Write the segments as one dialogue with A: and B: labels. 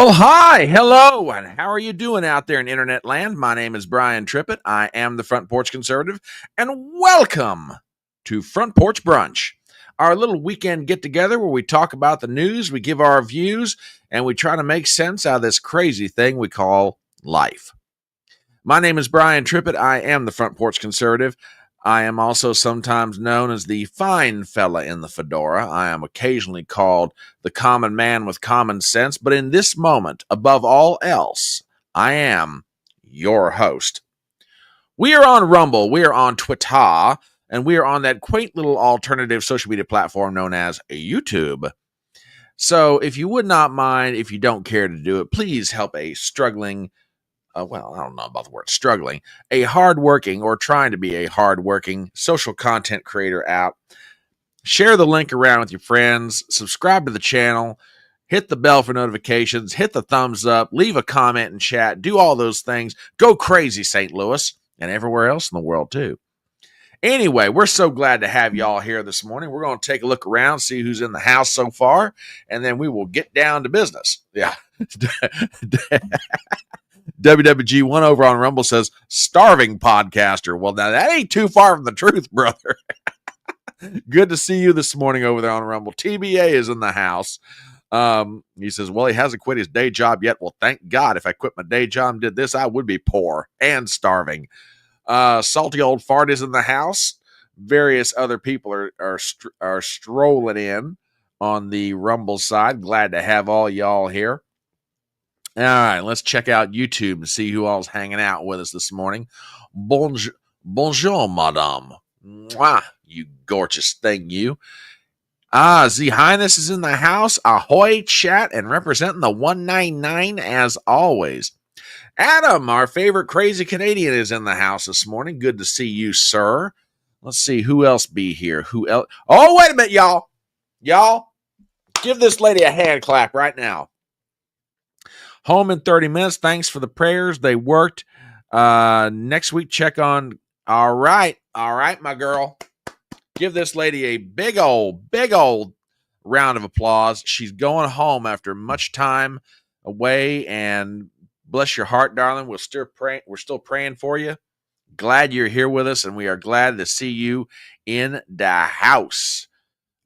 A: Well, hi, hello, and how are you doing out there in internet land? My name is Brian Trippett. I am the Front Porch Conservative, and welcome to Front Porch Brunch, our little weekend get-together where we talk about the news, we give our views, and we try to make sense out of this crazy thing we call life. My name is Brian Trippett. I am the Front Porch Conservative. I am also sometimes known as the fine fella in the fedora. I am occasionally called the common man with common sense, but in this moment, above all else, I am your host. We are on Rumble, we are on Twitter, and we are on that quaint little alternative social media platform known as YouTube. So if you would not mind, if you don't care to do it, please help a struggling I don't know about the word struggling, a hardworking or trying to be a hardworking social content creator out. Share the link around with your friends, subscribe to the channel, hit the bell for notifications, hit the thumbs up, leave a comment in chat, do all those things. Go crazy, St. Louis, and everywhere else in the world too. Anyway, we're so glad to have y'all here this morning. We're going to take a look around, see who's in the house so far, and then we will get down to business. Yeah. WWG1 over on Rumble says, starving podcaster. Well, now that ain't too far from the truth, brother. Good to see you this morning over there on Rumble. TBA is in the house. He says, well, he hasn't quit his day job yet. Well, thank God. If I quit my day job and did this, I would be poor and starving. Salty old fart is in the house. Various other people are strolling in on the Rumble side. Glad to have all y'all here. All right, let's check out YouTube and see who all's hanging out with us this morning. Bonjour, madame. Mwah, you gorgeous thing, you. Z Highness is in the house. Ahoy, chat, and representing the 199 as always. Adam, our favorite crazy Canadian, is in the house this morning. Good to see you, sir. Let's see who else be here. Who else? Oh, wait a minute, y'all. Y'all, give this lady a hand clap right now. Home in 30 minutes. Thanks for the prayers. They worked. Next week, check on. All right, my girl. Give this lady a big old round of applause. She's going home after much time away, and bless your heart, darling. We're still praying for you. Glad you're here with us, and we are glad to see you in the house.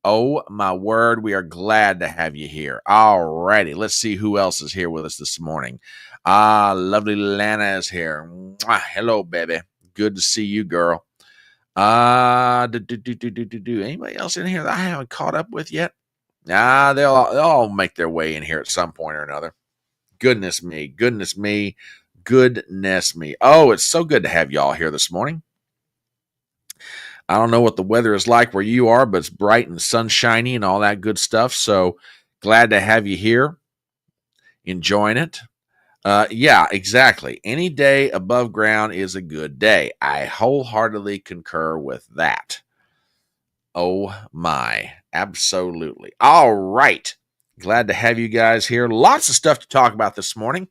A: Oh, my word, we are glad to have you here. All righty, let's see who else is here with us this morning. Lovely Lana is here. Mwah, hello, baby. Good to see you, girl. Anybody else in here that I haven't caught up with yet? They'll all make their way in here at some point or another. Goodness me. Oh, it's so good to have y'all here this morning. I don't know what the weather is like where you are, but it's bright and sunshiny and all that good stuff. So glad to have you here, enjoying it. Yeah, exactly. Any day above ground is a good day. I wholeheartedly concur with that. Oh my, absolutely. All right. Glad to have you guys here. Lots of stuff to talk about this morning.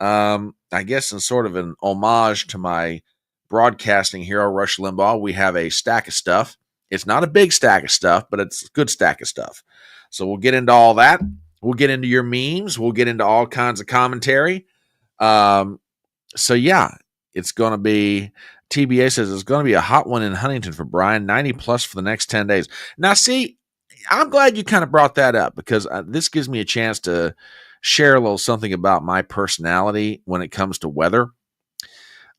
A: I guess in sort of an homage to my broadcasting hero, Rush Limbaugh, we have a stack of stuff. It's not a big stack of stuff, but it's a good stack of stuff. So we'll get into all that. We'll get into your memes. We'll get into all kinds of commentary. So yeah, it's going to be, TBA says it's going to be a hot one in Huntington for Brian, 90 plus for the next 10 days. Now, see, I'm glad you kind of brought that up because this gives me a chance to share a little something about my personality when it comes to weather.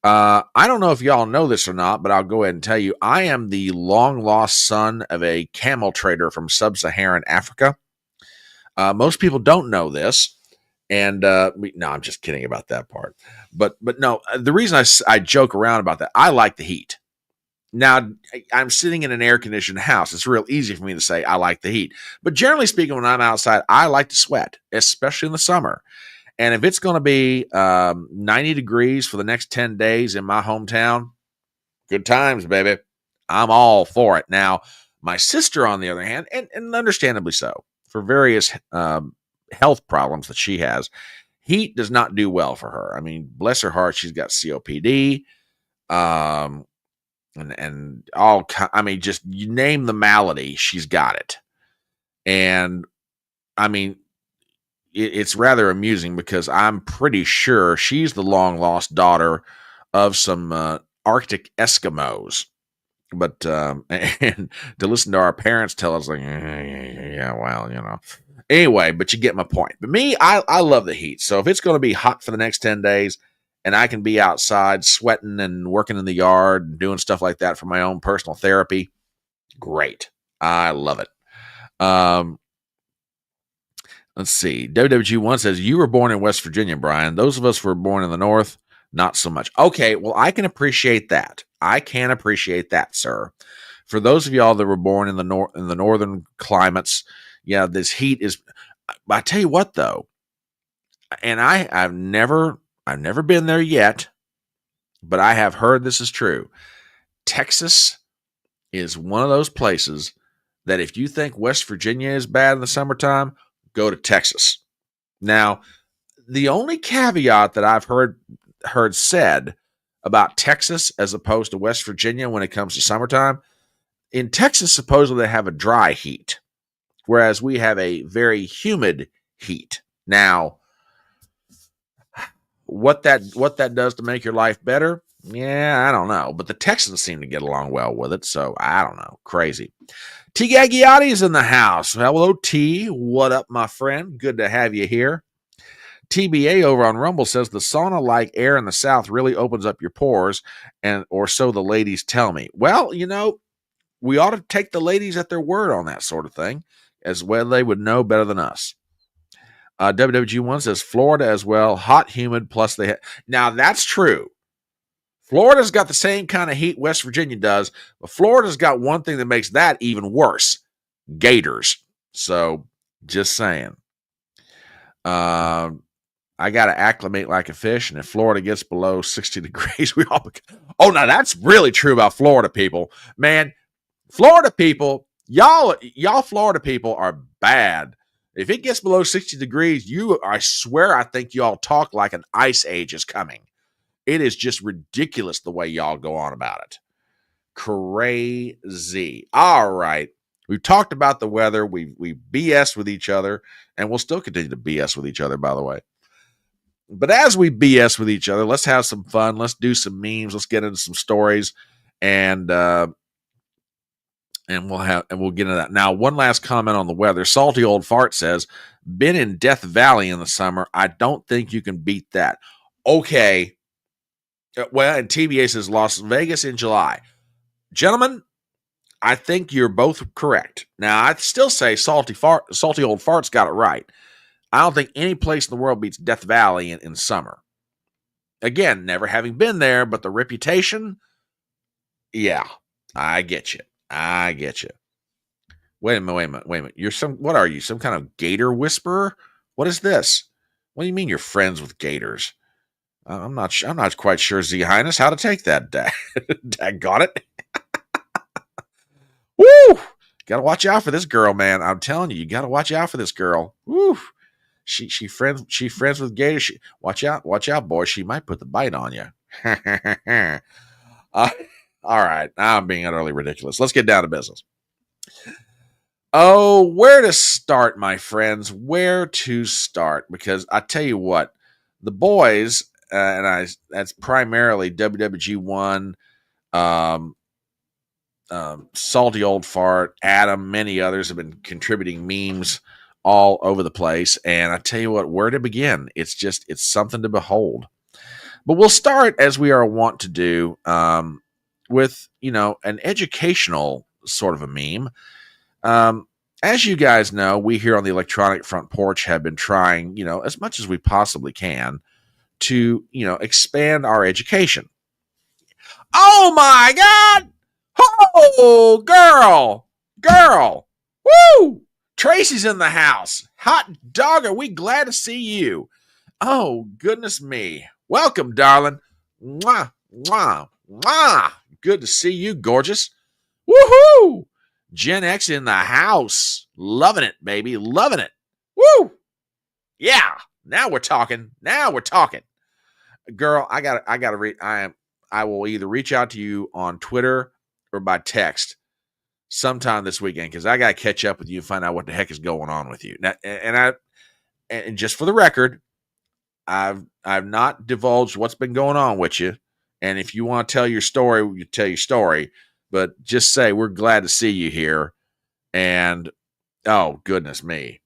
A: I don't know if y'all know this or not, but I'll go ahead and tell you, I am the long-lost son of a camel trader from sub-Saharan Africa. Most people don't know this, and no, I'm just kidding about that part. But no, the reason I joke around about that, I like the heat. Now, I'm sitting in an air-conditioned house. It's real easy for me to say I like the heat. But generally speaking, when I'm outside, I like to sweat, especially in the summer. And if it's going to be 90 degrees for the next 10 days in my hometown, good times, baby. I'm all for it. Now, my sister, on the other hand, and understandably so, for various health problems that she has, heat does not do well for her. I mean, bless her heart, she's got COPD, and all. I mean, just you name the malady, she's got it. And I mean, it's rather amusing because I'm pretty sure she's the long lost daughter of some Arctic Eskimos. But and to listen to our parents tell us like, yeah, well, Anyway, but you get my point. But me, I love the heat. So if it's going to be hot for the next 10 days and I can be outside sweating and working in the yard and doing stuff like that for my own personal therapy, great. I love it. Let's see. WWG1 says, you were born in West Virginia, Brian. Those of us who were born in the North, not so much. Okay, well, I can appreciate that. I can appreciate that, sir. For those of y'all that were born in the northern climates, yeah, this heat is. I tell you what, though, and I've never been there yet, but I have heard this is true. Texas is one of those places that if you think West Virginia is bad in the summertime, go to Texas. Now, the only caveat that I've heard said about Texas as opposed to West Virginia when it comes to summertime, in Texas, supposedly they have a dry heat, whereas we have a very humid heat. Now, what that does to make your life better, yeah, I don't know. But the Texans seem to get along well with it, so I don't know. Crazy. T. Gagliotti's in the house. Hello, T. What up, my friend? Good to have you here. TBA over on Rumble says the sauna-like air in the South really opens up your pores, or so the ladies tell me. Well, we ought to take the ladies at their word on that sort of thing, as well. They would know better than us. WWG1 says Florida as well, hot, humid, plus now that's true. Florida's got the same kind of heat West Virginia does, but Florida's got one thing that makes that even worse: gators. So, just saying. I got to acclimate like a fish, and if Florida gets below 60 degrees, we all. Oh, now that's really true about Florida people, man. Florida people, y'all Florida people are bad. If it gets below 60 degrees, I swear I think y'all talk like an ice age is coming. It is just ridiculous the way y'all go on about it. Crazy. All right. We've talked about the weather. We BS with each other, and we'll still continue to BS with each other, by the way. But as we BS with each other, let's have some fun. Let's do some memes. Let's get into some stories, and we'll get into that. Now, one last comment on the weather. Salty Old Fart says, been in Death Valley in the summer. I don't think you can beat that. Okay. Well, and TBA says Las Vegas in July. Gentlemen, I think you're both correct. Now, I'd still say Salty Old Fart's got it right. I don't think any place in the world beats Death Valley in summer. Again, never having been there, but the reputation, yeah, I get you. Wait a minute. What are you? Some kind of gator whisperer? What is this? What do you mean you're friends with gators? I'm not quite sure, Z Highness, how to take that. Got it. Woo! Gotta watch out for this girl, man. I'm telling you, gotta watch out for this girl. Woo! She friends with gators. Watch out, boy. She might put the bite on you. All right, I'm being utterly ridiculous. Let's get down to business. Oh, where to start, my friends? Where to start? Because I tell you what, the boys, that's primarily WWG1, Salty Old Fart, Adam, many others have been contributing memes all over the place. And I tell you what, where to begin? It's something to behold. But we'll start, as we are wont to do, with, an educational sort of a meme. As you guys know, we here on the Electronic Front Porch have been trying, as much as we possibly can to, expand our education. Oh my God! Oh, girl, woo! Tracy's in the house. Hot dog, are we glad to see you? Oh, goodness me. Welcome, darling. Mwah, mwah, mwah. Good to see you, gorgeous. Woohoo! Gen X in the house. Loving it, baby. Loving it. Woo! Yeah. Now we're talking. Girl, I will either reach out to you on Twitter or by text sometime this weekend, because I got to catch up with you and find out what the heck is going on with you. Now, and and just for the record, I've not divulged what's been going on with you. And if you want to tell your story, you tell your story. But just say we're glad to see you here. And oh goodness me.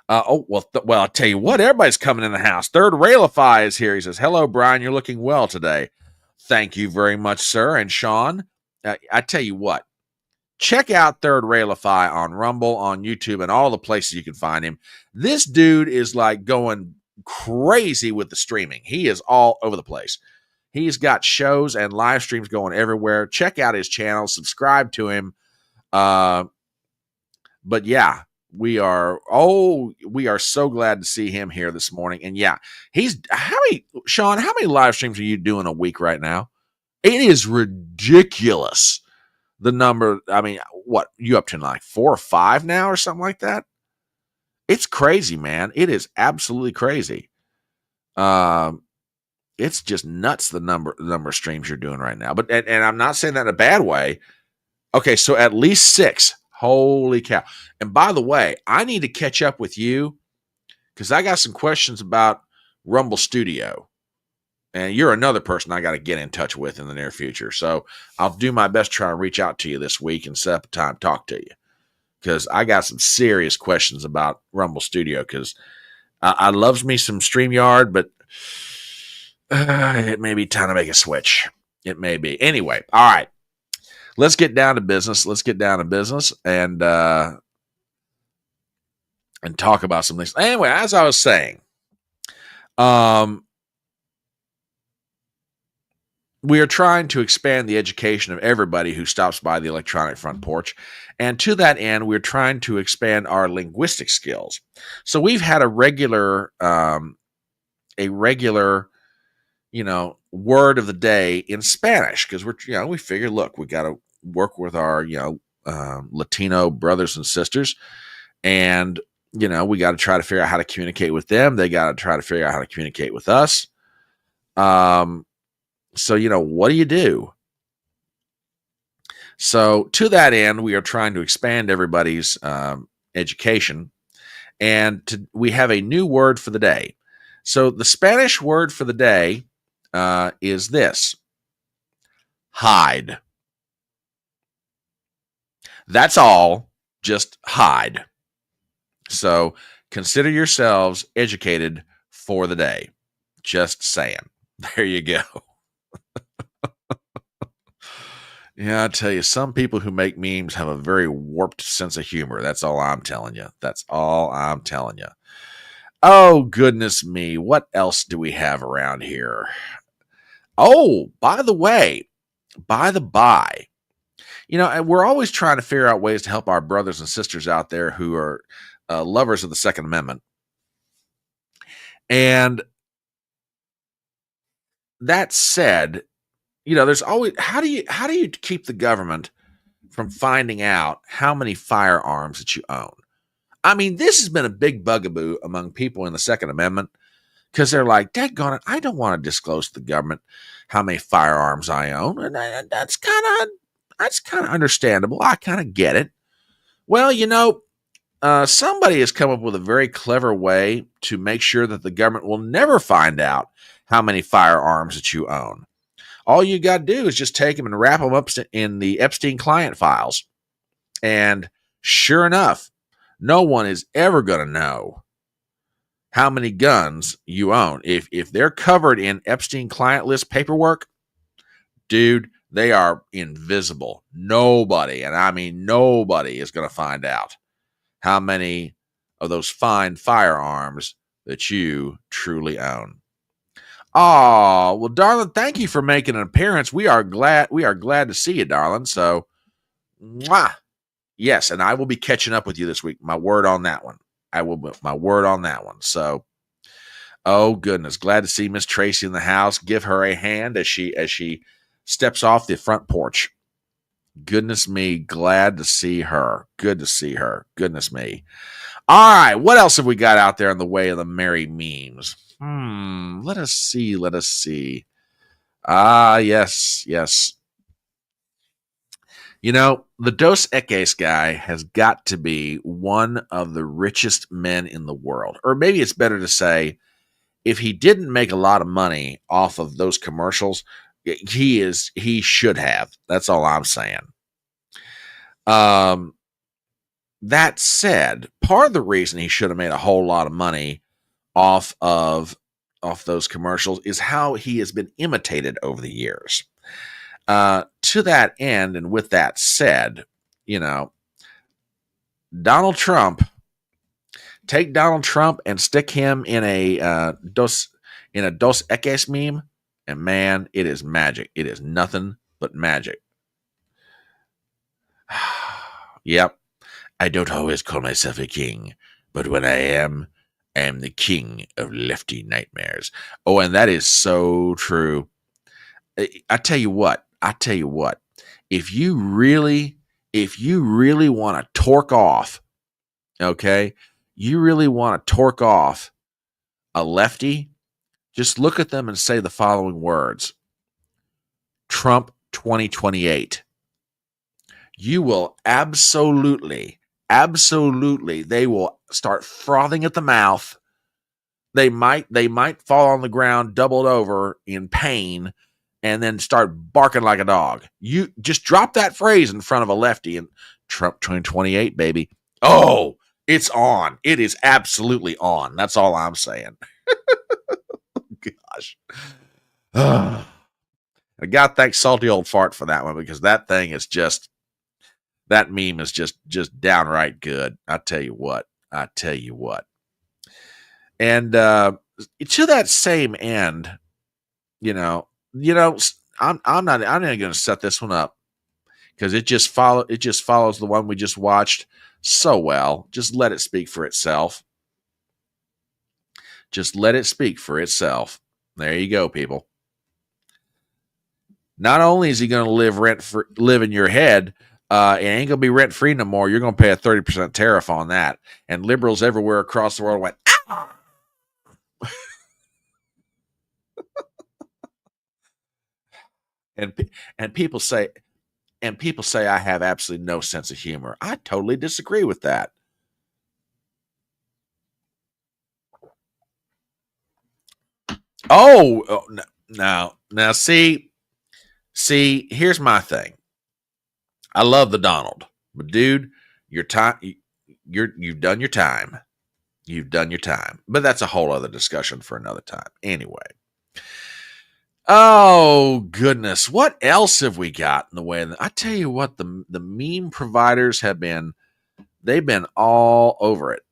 A: Well, I'll tell you what. Everybody's coming in the house. Third Railify is here. He says, "Hello, Brian. You're looking well today. Thank you very much, sir." And Sean, I tell you what. Check out Third Railify on Rumble, on YouTube, and all the places you can find him. This dude is like going crazy with the streaming. He is all over the place. He's got shows and live streams going everywhere. Check out his channel. Subscribe to him. But yeah, we are so glad to see him here this morning. And yeah, Sean, how many live streams are you doing a week right now? It is ridiculous. The number, I mean, what you up to, like 4 or 5 now or something like that? It's crazy, man. It is absolutely crazy. It's just nuts the number of streams you're doing right now. But and I'm not saying that in a bad way. Okay, so at least 6. Holy cow. And by the way, I need to catch up with you because I got some questions about Rumble Studio. And you're another person I got to get in touch with in the near future. So I'll do my best to try and reach out to you this week and set up a time to talk to you. Because I got some serious questions about Rumble Studio. Because I loves me some StreamYard, but it may be time to make a switch. It may be. Anyway, all right. Let's get down to business. And talk about some things. Anyway, as I was saying, we are trying to expand the education of everybody who stops by the electronic front porch. And to that end, we're trying to expand our linguistic skills. So we've had a regular, word of the day in Spanish because we figure, look, we got to work with our, Latino brothers and sisters. And, we got to try to figure out how to communicate with them. They got to try to figure out how to communicate with us. So, what do you do? So to that end, we are trying to expand everybody's education. And we have a new word for the day. So the Spanish word for the day is this: hide. That's all. Just hide. So consider yourselves educated for the day. Just saying. There you go. Yeah, I tell you, some people who make memes have a very warped sense of humor. That's all I'm telling you. Oh, goodness me. What else do we have around here? Oh, by the way, we're always trying to figure out ways to help our brothers and sisters out there who are lovers of the Second Amendment. And that said, there's always how do you keep the government from finding out how many firearms that you own? I mean, this has been a big bugaboo among people in the Second Amendment because they're like, daggone it, I don't want to disclose to the government how many firearms I own. And that's kind of understandable. I kind of get it. Well, somebody has come up with a very clever way to make sure that the government will never find out how many firearms that you own. All you got to do is just take them and wrap them up in the Epstein client files. And sure enough, no one is ever going to know how many guns you own. If they're covered in Epstein client list paperwork, dude, they are invisible. Nobody, and I mean nobody, is going to find out how many of those fine firearms that you truly own. Oh, well, darling, thank you for making an appearance. We are glad to see you, darling. So, mwah. Yes, and I will be catching up with you this week. My word on that one. So, oh goodness, glad to see Miss Tracy in the house. Give her a hand as she steps off the front porch. Goodness me, glad to see her. Good to see her. Goodness me. All right, what else have we got out there in the way of the merry memes? Let us see. Yes. The Dos Equis guy has got to be one of the richest men in the world. Or maybe it's better to say, if he didn't make a lot of money off of those commercials, he should have. That's all I'm saying. That said, part of the reason he should have made a whole lot of money off those commercials is how he has been imitated over the years. To that end, and with that said, Donald Trump, take Donald Trump and stick him in a Dos Equis meme, and man, it is magic. It is nothing but magic. Yep. I don't always call myself a king, but when I am the king of lefty nightmares. Oh, and that is so true. I tell you what. If you really want to torque off, okay, you really want to torque off a lefty, just look at them and say the following words: Trump 2028. You will absolutely, they will start frothing at the mouth. They might fall on the ground doubled over in pain and then start barking like a dog. You just drop that phrase in front of a lefty and Trump 2028, baby. Oh, it's on. It is absolutely on. That's all I'm saying. Gosh. I gotta thank Salty Old Fart for that one, because that meme is just downright good. I tell you what. And to that same end, I'm not even going to set this one up, because it just follows the one we just watched so well. Just let it speak for itself. There you go, people. Not only is he going to live in your head, it ain't going to be rent free no more. You're going to pay a 30% tariff on that. And liberals everywhere across the world went, ah! and people say I have absolutely no sense of humor. I totally disagree with that. Oh no. Now see, here's my thing. I love the Donald, but dude, you've done your time. You've done your time. But that's a whole other discussion for another time. Anyway. Oh goodness, what else have we got in the way? I tell you what, the meme providers they've been all over it.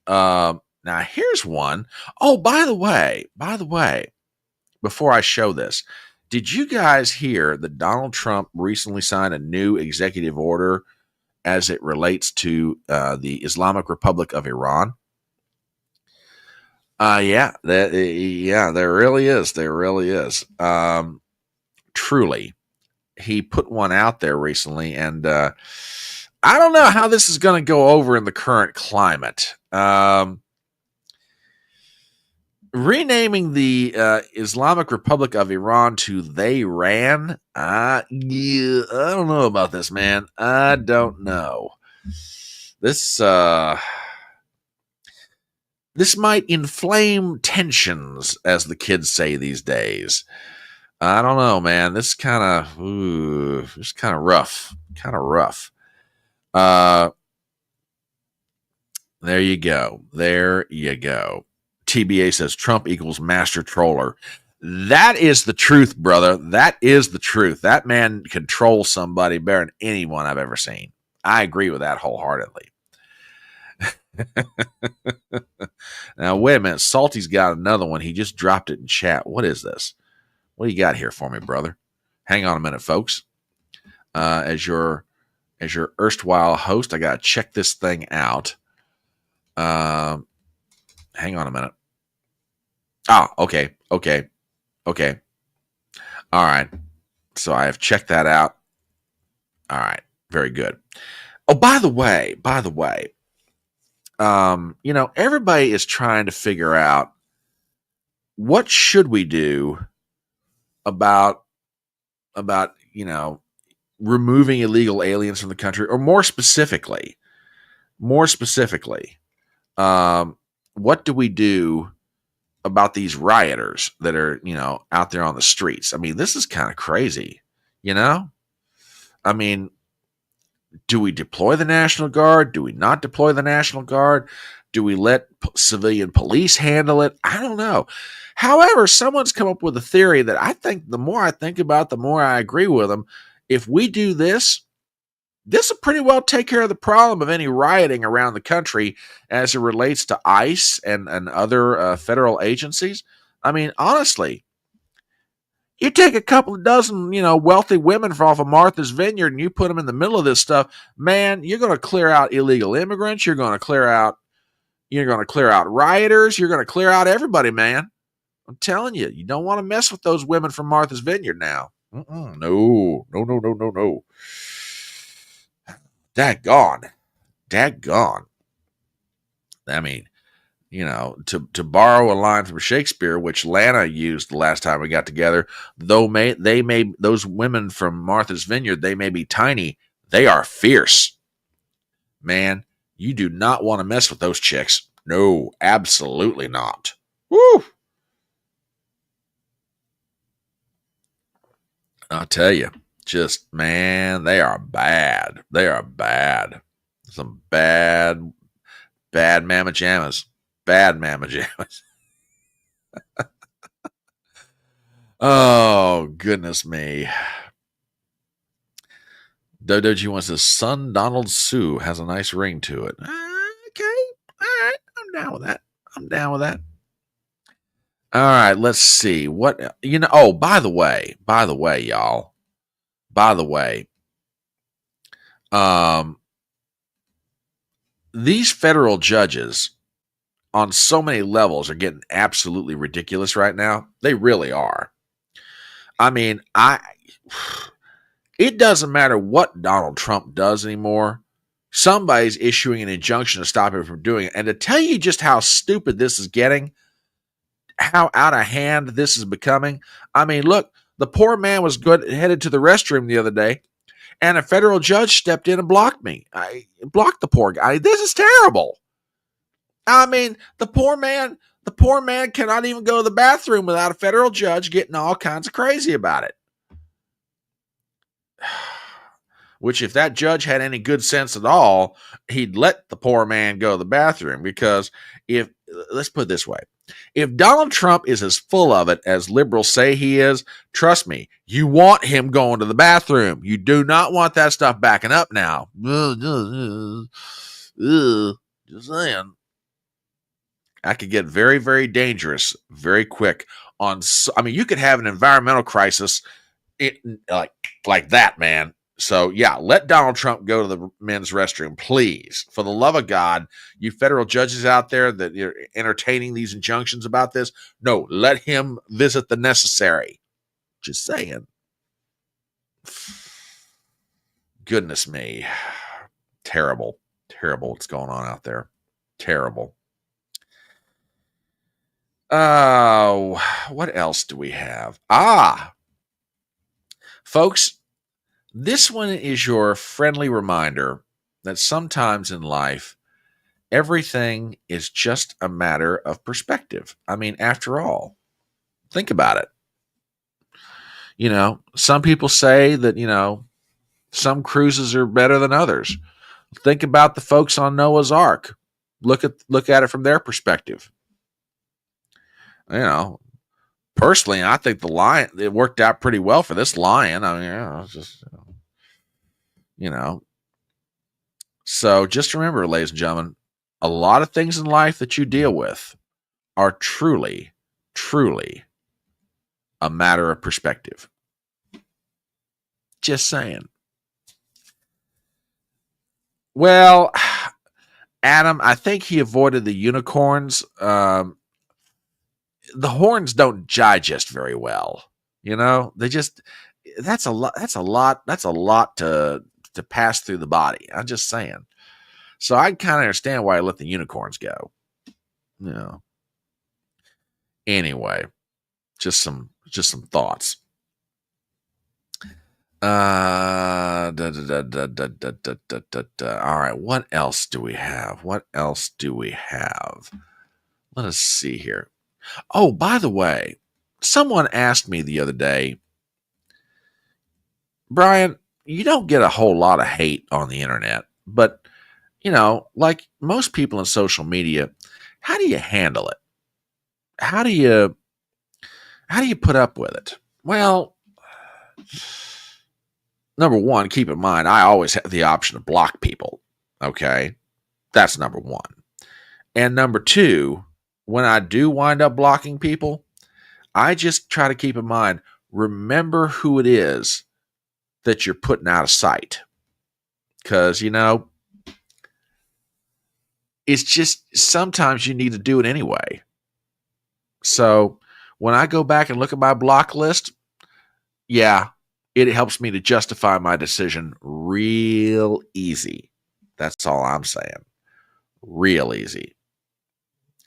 A: Now here's one. Oh, by the way, before I show this, did you guys hear that Donald Trump recently signed a new executive order as it relates to the Islamic Republic of Iran? There really is. Truly, he put one out there recently, and I don't know how this is going to go over in the current climate. Renaming the Islamic Republic of Iran to "They Ran." I don't know about this, man. I don't know. This might inflame tensions, as the kids say these days. I don't know, man. This kind of rough. There you go. TBA says Trump equals master troller. That is the truth, brother. That is the truth. That man controls somebody better than anyone I've ever seen. I agree with that wholeheartedly. Now, wait a minute. Salty's got another one. He just dropped it in chat. What is this? What do you got here for me, brother? Hang on a minute, folks. As your erstwhile host, I got to check this thing out. Hang on a minute. Okay. All right. So I have checked that out. All right. Very good. Oh, by the way, everybody is trying to figure out what should we do about removing illegal aliens from the country, or more specifically, what do we do about these rioters that are, out there on the streets? I mean, this is kind of crazy, you know? I mean, do we deploy the National Guard? Do we not deploy the National Guard? Do we let civilian police handle it? I don't know. However, someone's come up with a theory that I think the more I think about, the more I agree with them. If we do this will pretty well take care of the problem of any rioting around the country as it relates to ICE and other federal agencies. I mean, honestly, you take a couple of dozen, wealthy women from off of Martha's Vineyard and you put them in the middle of this stuff, man, you're going to clear out illegal immigrants. You're going to clear out rioters. You're going to clear out everybody, man. I'm telling you, you don't want to mess with those women from Martha's Vineyard now. No. Daggone. I mean, to borrow a line from Shakespeare, which Lana used the last time we got together, those women from Martha's Vineyard, they may be tiny, they are fierce. Man, you do not want to mess with those chicks. No, absolutely not. Woo! I'll tell you, just, man, they are bad. They are bad. Some bad mamma jammas. Bad mamma jammas. Oh, goodness me. Dodoji wants to son Donald Sue has a nice ring to it. Okay. All right. I'm down with that. All right. Let's see. What, oh, by the way, y'all. These federal judges on so many levels are getting absolutely ridiculous right now. They really are. I mean, it doesn't matter what Donald Trump does anymore. Somebody's issuing an injunction to stop him from doing it. And to tell you just how stupid this is getting, how out of hand this is becoming. I mean, look, the poor man was headed to the restroom the other day, and a federal judge stepped in and blocked me. I blocked the poor guy. This is terrible. I mean, the poor man cannot even go to the bathroom without a federal judge getting all kinds of crazy about it. Which, if that judge had any good sense at all, he'd let the poor man go to the bathroom. Because let's put it this way, if Donald Trump is as full of it as liberals say he is, trust me, you want him going to the bathroom. You do not want that stuff backing up now. Just saying. I could get very, very dangerous very quick you could have an environmental crisis like that, man. So, yeah, let Donald Trump go to the men's restroom, please. For the love of God, you federal judges out there that are entertaining these injunctions about this, no, let him visit the necessary. Just saying. Goodness me. Terrible what's going on out there. Terrible. What else do we have? Folks, this one is your friendly reminder that sometimes in life, everything is just a matter of perspective. I mean, after all, think about it. Some people say that, some cruises are better than others. Think about the folks on Noah's Ark. Look at it from their perspective. Personally, I think the lion, it worked out pretty well for this lion. I mean, it's just, So just remember, ladies and gentlemen, a lot of things in life that you deal with are truly, truly a matter of perspective. Just saying. Well, Adam, I think he avoided the unicorns. The horns don't digest very well. They just, that's a lot to pass through the body. I'm just saying. So I kind of understand why I let the unicorns go. Anyway, just some thoughts. All right, what else do we have? What else do we have? Let us see here. Oh, by the way, someone asked me the other day, Brian, you don't get a whole lot of hate on the internet, but like most people in social media, how do you handle it? How do you put up with it? Well, number one, keep in mind, I always have the option to block people. Okay. That's number one. And number two, when I do wind up blocking people, I just try to keep in mind, remember who it is that you're putting out of sight. Because, it's just sometimes you need to do it anyway. So when I go back and look at my block list, yeah, it helps me to justify my decision real easy. That's all I'm saying. Real easy.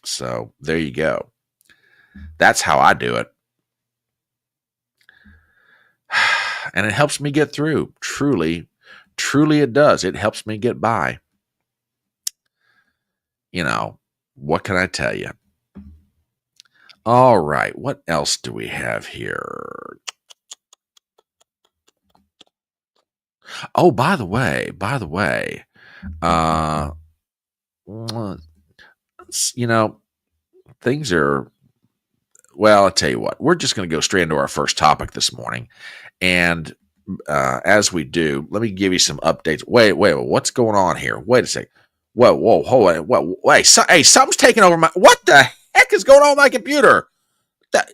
A: So there you go. That's how I do it. And it helps me get through. Truly it does. It helps me get by. What can I tell you? All right. What else do we have here? Oh, by the way, things are, well, I'll tell you what, we're just going to go straight into our first topic this morning. And as we do, let me give you some updates. Wait, what's going on here? Wait a second. Whoa, hold on. Wait, something's taking over what the heck is going on with my computer?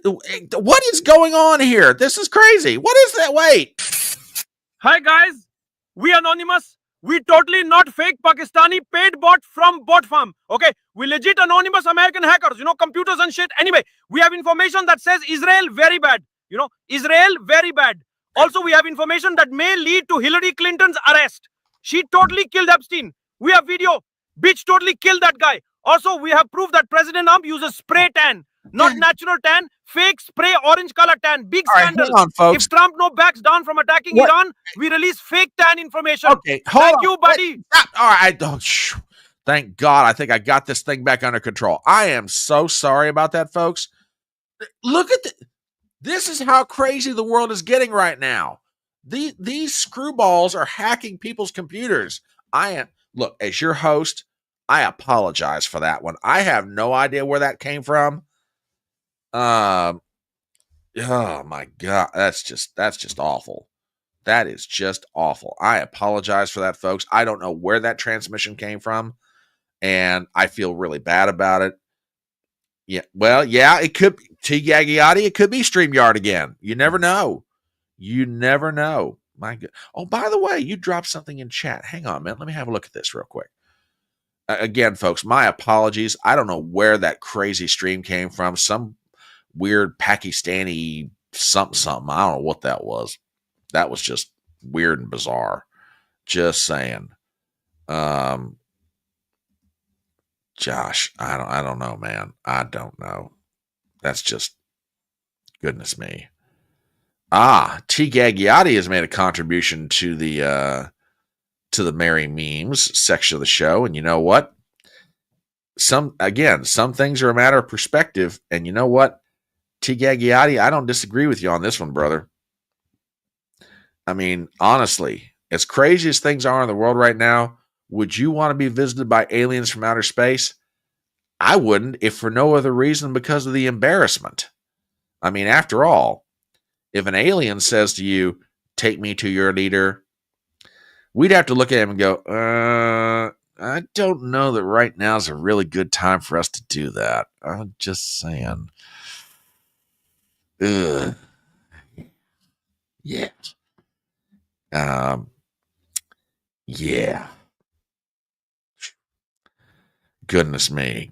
A: What is going on here? This is crazy. What is that? Wait.
B: Hi guys, we anonymous. We totally not fake Pakistani paid bot from bot farm. Okay, we legit anonymous American hackers. Computers and shit. Anyway, we have information that says Israel very bad. Israel very bad. Also, we have information that may lead to Hillary Clinton's arrest. She totally killed Epstein. We have video. Bitch totally killed that guy. Also, we have proof that President Trump uses spray tan, not natural tan, fake spray orange color tan. Big scandal.
A: Hang on, folks.
B: If Trump no backs down from attacking Iran, we release fake tan information.
A: Okay,
B: thank you, buddy.
A: All right. Thank God. I think I got this thing back under control. I am so sorry about that, folks. Look at this is how crazy the world is getting right now. These screwballs are hacking people's computers. Look, as your host, I apologize for that one. I have no idea where that came from. Oh my God, that's just awful. That is just awful. I apologize for that, folks. I don't know where that transmission came from, and I feel really bad about it. Yeah, well, yeah, it could be T-Gaggiotti. It could be StreamYard again. You never know. My God. Oh, by the way, you dropped something in chat. Hang on, man. Let me have a look at this real quick. Again, folks, my apologies. I don't know where that crazy stream came from. Some weird Pakistani something. I don't know what that was. That was just weird and bizarre. Just saying. Josh, I don't know, man. I don't know. That's just goodness me. T. Gaggiotti has made a contribution to the Merry Memes section of the show, and you know what? Some things are a matter of perspective, and you know what? T. Gaggiotti, I don't disagree with you on this one, brother. I mean, honestly, as crazy as things are in the world right now, would you want to be visited by aliens from outer space? I wouldn't, if for no other reason because of the embarrassment. I mean, after all, if an alien says to you, take me to your leader, we'd have to look at him and go, I don't know that right now is a really good time for us to do that. I'm just saying. Ugh. Yeah. Yeah. Goodness me.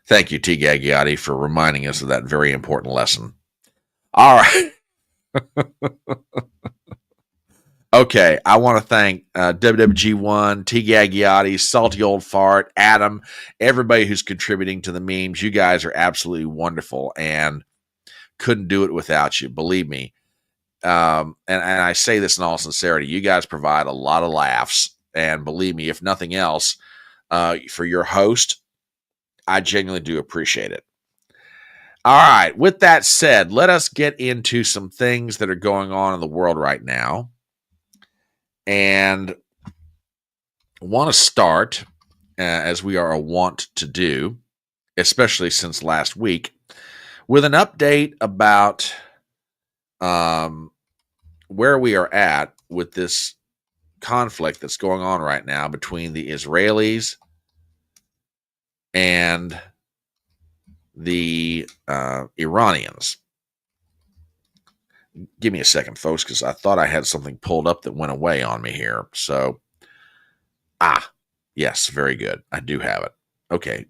A: Thank you, T. Gaggiotti, for reminding us of that very important lesson. All right. Okay, I want to thank WWG1, T Gagliotti, Salty Old Fart, Adam, everybody who's contributing to the memes. You guys are absolutely wonderful and couldn't do it without you. Believe me. And I say this in all sincerity. You guys provide a lot of laughs. And believe me, if nothing else, for your host, I genuinely do appreciate it. All right. With that said, let us get into some things that are going on in the world right now. And want to start, as we are wont to do, especially since last week, with an update about where we are at with this conflict that's going on right now between the Israelis and the Iranians. Give me a second, folks, because I thought I had something pulled up that went away on me here. So, yes, very good. I do have it. Okay,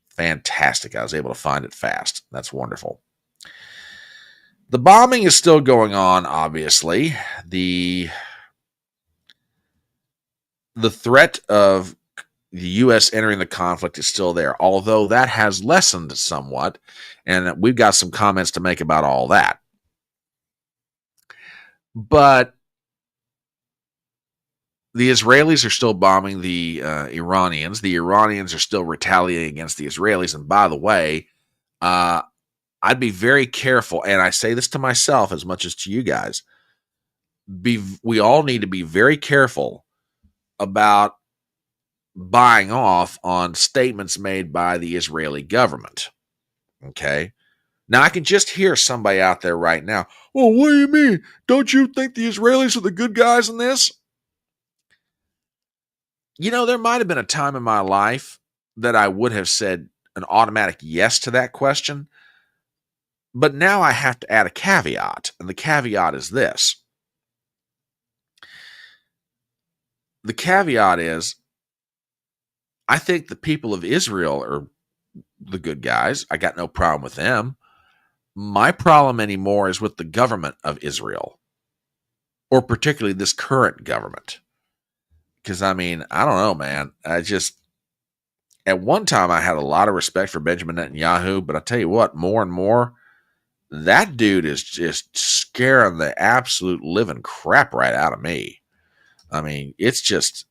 A: fantastic. I was able to find it fast. That's wonderful. The bombing is still going on, obviously. The threat of the U.S. entering the conflict is still there, although that has lessened somewhat, and we've got some comments to make about all that. But the Israelis are still bombing the Iranians. The Iranians are still retaliating against the Israelis. And by the way, I'd be very careful, and I say this to myself as much as to you guys. We all need to be very careful about buying off on statements made by the Israeli government. Okay? Now, I can just hear somebody out there right now. Well, what do you mean? Don't you think the Israelis are the good guys in this? You know, there might have been a time in my life that I would have said an automatic yes to that question. But now I have to add a caveat. And the caveat is this. The caveat is, I think the people of Israel are the good guys. I got no problem with them. My problem anymore is with the government of Israel, or particularly this current government. Because, I mean, I don't know, man. At one time, I had a lot of respect for Benjamin Netanyahu, but I tell you what, more and more, that dude is just scaring the absolute living crap right out of me. I mean, it's just...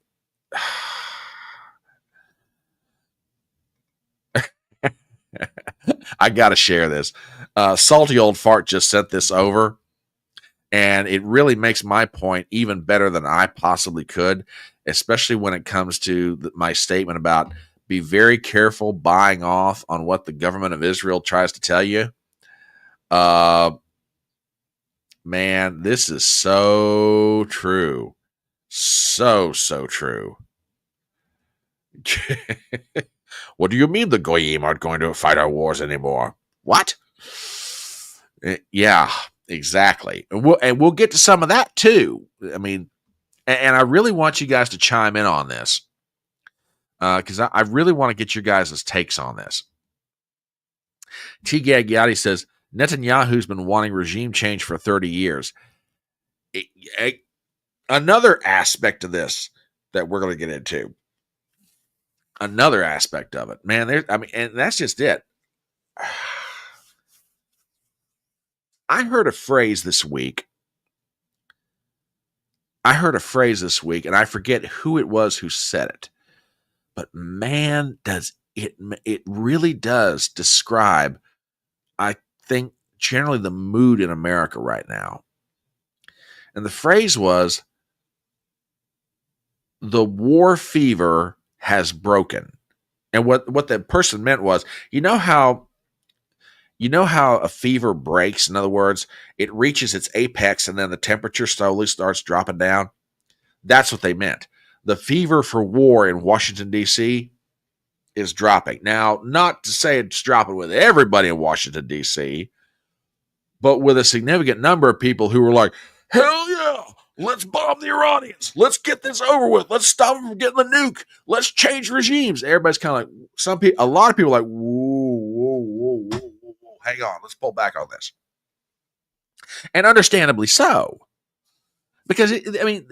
A: I got to share this. Salty Old Fart just sent this over, and it really makes my point even better than I possibly could, especially when it comes to my statement about be very careful buying off on what the government of Israel tries to tell you. Man, this is so true. So true. What do you mean the Goyim aren't going to fight our wars anymore? What? Yeah, exactly. And we'll get to some of that too. I mean, and I really want you guys to chime in on this because I really want to get your guys' takes on this. T. Gagliotti says, Netanyahu's been wanting regime change for 30 years. Another aspect of this that we're going to get into. Another aspect of it. Man, and that's just it. I heard a phrase this week, and I forget who it was who said it. But man, does it really does describe, I think, generally the mood in America right now. And the phrase was, the war fever has broken. And what the person meant was, you know how a fever breaks? In other words, it reaches its apex and then the temperature slowly starts dropping down. That's what they meant. The fever for war in Washington, D.C. is dropping. Now, not to say it's dropping with everybody in Washington, D.C., but with a significant number of people who were like, hell yeah, let's bomb the Iranians. Let's get this over with. Let's stop them from getting the nuke. Let's change regimes. Everybody's kind of like, a lot of people are like, whoa. Hang on, let's pull back on this. And understandably so. Because, I mean,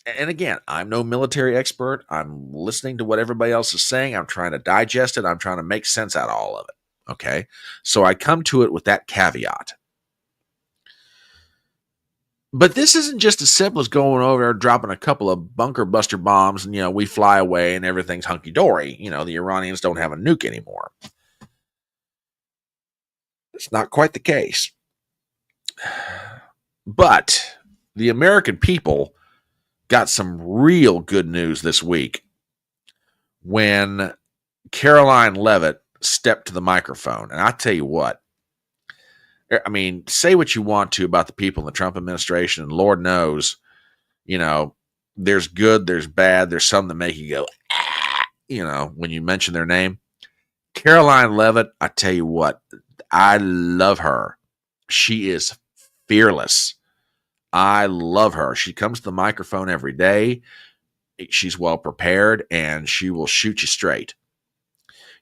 A: and again, I'm no military expert. I'm listening to what everybody else is saying. I'm trying to digest it. I'm trying to make sense out of all of it. Okay. So I come to it with that caveat. But this isn't just as simple as going over there, dropping a couple of bunker buster bombs, and, we fly away and everything's hunky dory. The Iranians don't have a nuke anymore. It's not quite the case. But the American people got some real good news this week when Caroline Leavitt stepped to the microphone. And I tell you what, I mean, say what you want to about the people in the Trump administration, and Lord knows, there's good, there's bad, there's some that make you go, when you mention their name. Caroline Leavitt, I tell you what, I love her. She is fearless. I love her. She comes to the microphone every day. She's well prepared, and she will shoot you straight.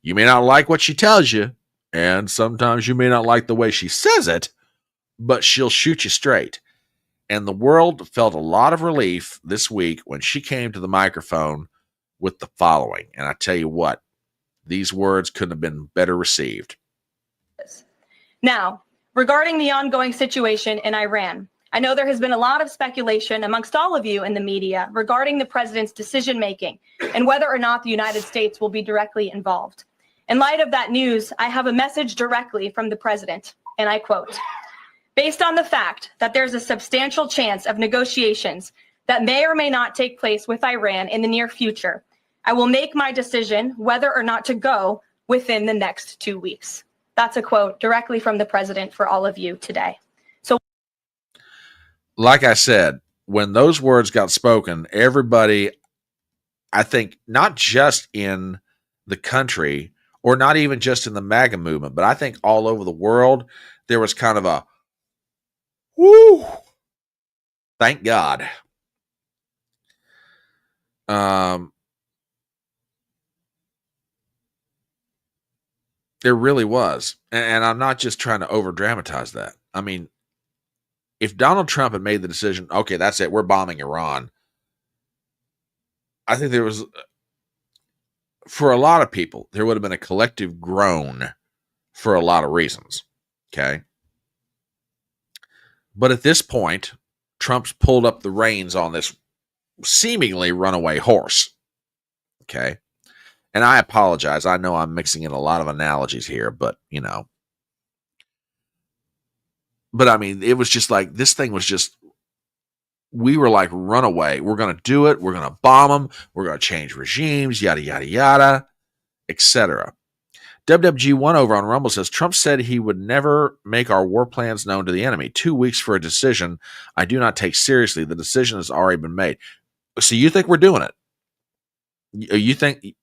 A: You may not like what she tells you, and sometimes you may not like the way she says it, but she'll shoot you straight. And the world felt a lot of relief this week when she came to the microphone with the following. And I tell you what, these words couldn't have been better received.
C: Now, regarding the ongoing situation in Iran, I know there has been a lot of speculation amongst all of you in the media regarding the president's decision-making and whether or not the United States will be directly involved. In light of that news, I have a message directly from the president, and I quote, "Based on the fact that there's a substantial chance of negotiations that may or may not take place with Iran in the near future, I will make my decision whether or not to go within the next 2 weeks." That's a quote directly from the president for all of you today.
A: Like I said, when those words got spoken, everybody, I think, not just in the country or not even just in the MAGA movement, but I think all over the world, there was kind of a, whoo, thank God. There really was. And I'm not just trying to over dramatize that. I mean, if Donald Trump had made the decision, okay, that's it, we're bombing Iran, I think there was, for a lot of people, there would have been a collective groan for a lot of reasons. Okay. But at this point, Trump's pulled up the reins on this seemingly runaway horse. Okay. And I apologize. I know I'm mixing in a lot of analogies here, but, But I mean, it was just like, this thing was just, we were like, runaway. We're going to do it. We're going to bomb them. We're going to change regimes, yada, yada, yada, etc. WWG1 over on Rumble says, Trump said he would never make our war plans known to the enemy. 2 weeks for a decision I do not take seriously. The decision has already been made. So you think we're doing it? You think...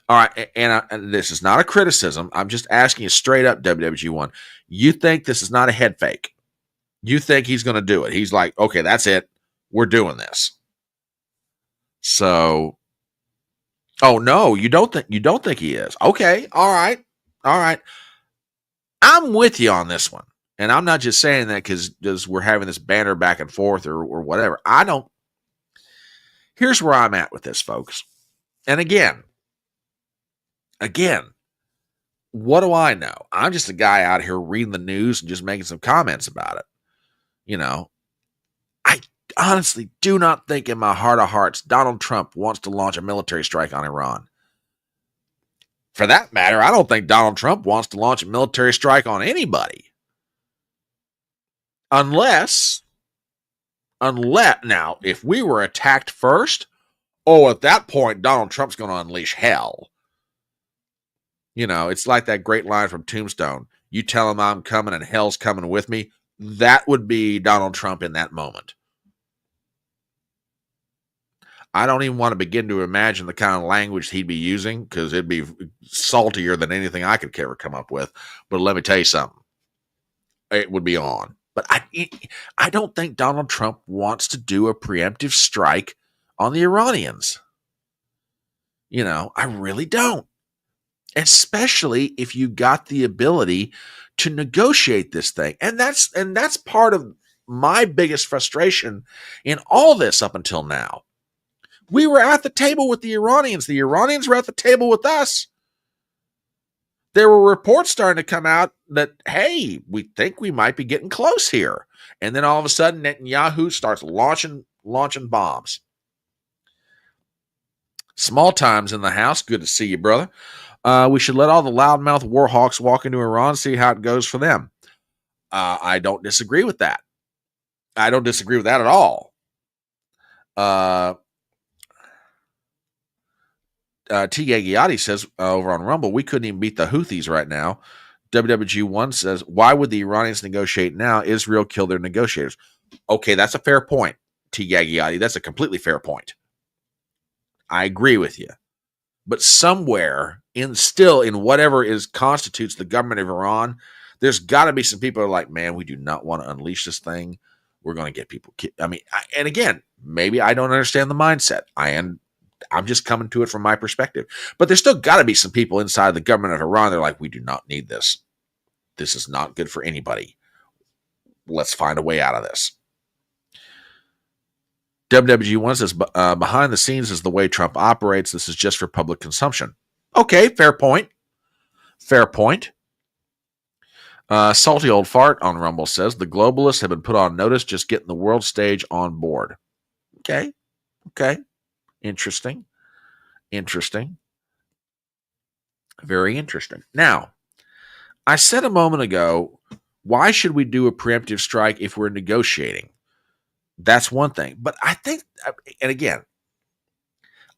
A: All right, and this is not a criticism. I'm just asking you straight up, WWG1. You think this is not a head fake? You think he's going to do it? He's like, okay, that's it. We're doing this. So, oh no, you don't think he is? Okay, all right. I'm with you on this one, and I'm not just saying that because we're having this banter back and forth or whatever. Here's where I'm at with this, folks. And again, what do I know? I'm just a guy out here reading the news and just making some comments about it. I honestly do not think in my heart of hearts Donald Trump wants to launch a military strike on Iran. For that matter, I don't think Donald Trump wants to launch a military strike on anybody. Unless, now, if we were attacked first, at that point, Donald Trump's going to unleash hell. It's like that great line from Tombstone. You tell him I'm coming and hell's coming with me. That would be Donald Trump in that moment. I don't even want to begin to imagine the kind of language he'd be using because it'd be saltier than anything I could ever come up with. But let me tell you something. It would be on. But I don't think Donald Trump wants to do a preemptive strike on the Iranians. I really don't. Especially if you got the ability to negotiate this thing. And that's part of my biggest frustration in all this up until now. We were at the table with the Iranians. The Iranians were at the table with us. There were reports starting to come out that, hey, we think we might be getting close here. And then all of a sudden, Netanyahu starts launching bombs. Small times in the house. Good to see you, brother. We should let all the loudmouth war hawks walk into Iran, see how it goes for them. I don't disagree with that. I don't disagree with that at all. T. Yagiyati says over on Rumble, we couldn't even beat the Houthis right now. WWG1 says, why would the Iranians negotiate now? Israel killed their negotiators. Okay, that's a fair point, T. Yagiyati. That's a completely fair point. I agree with you. But somewhere still in whatever constitutes the government of Iran, there's got to be some people who are like, man, we do not want to unleash this thing. We're going to get people killed. I mean, and again, maybe I don't understand the mindset. I'm just coming to it from my perspective. But there's still got to be some people inside the government of Iran. They're like, we do not need this. This is not good for anybody. Let's find a way out of this. WWG1 says, behind the scenes is the way Trump operates. This is just for public consumption. Okay, fair point. Fair point. Salty Old Fart on Rumble says, the globalists have been put on notice, just getting the world stage on board. Okay. Interesting. Very interesting. Now, I said a moment ago, why should we do a preemptive strike if we're negotiating? That's one thing. But I think, and again,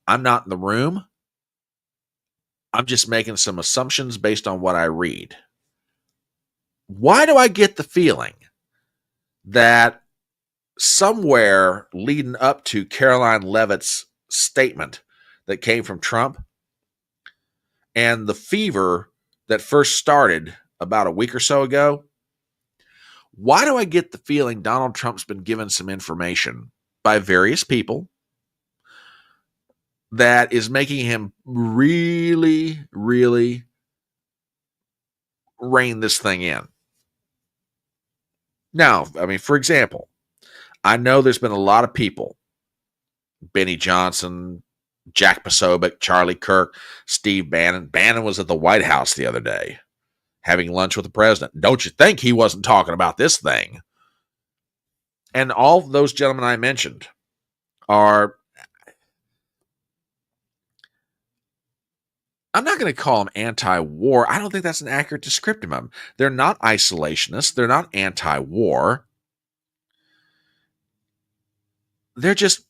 A: I'm not in the room. I'm just making some assumptions based on what I read. Why do I get the feeling that somewhere leading up to Caroline Leavitt's statement that came from Trump and the fever that first started about a week or so ago, why do I get the feeling Donald Trump's been given some information by various people that is making him really, really rein this thing in? Now, I mean, for example, I know there's been a lot of people, Benny Johnson, Jack Posobiec, Charlie Kirk, Steve Bannon. Bannon was at the White House the other day having lunch with the president. Don't you think he wasn't talking about this thing? And all those gentlemen I mentioned are, I'm not going to call them anti-war. I don't think that's an accurate description of them. They're not isolationists. They're not anti-war. They're just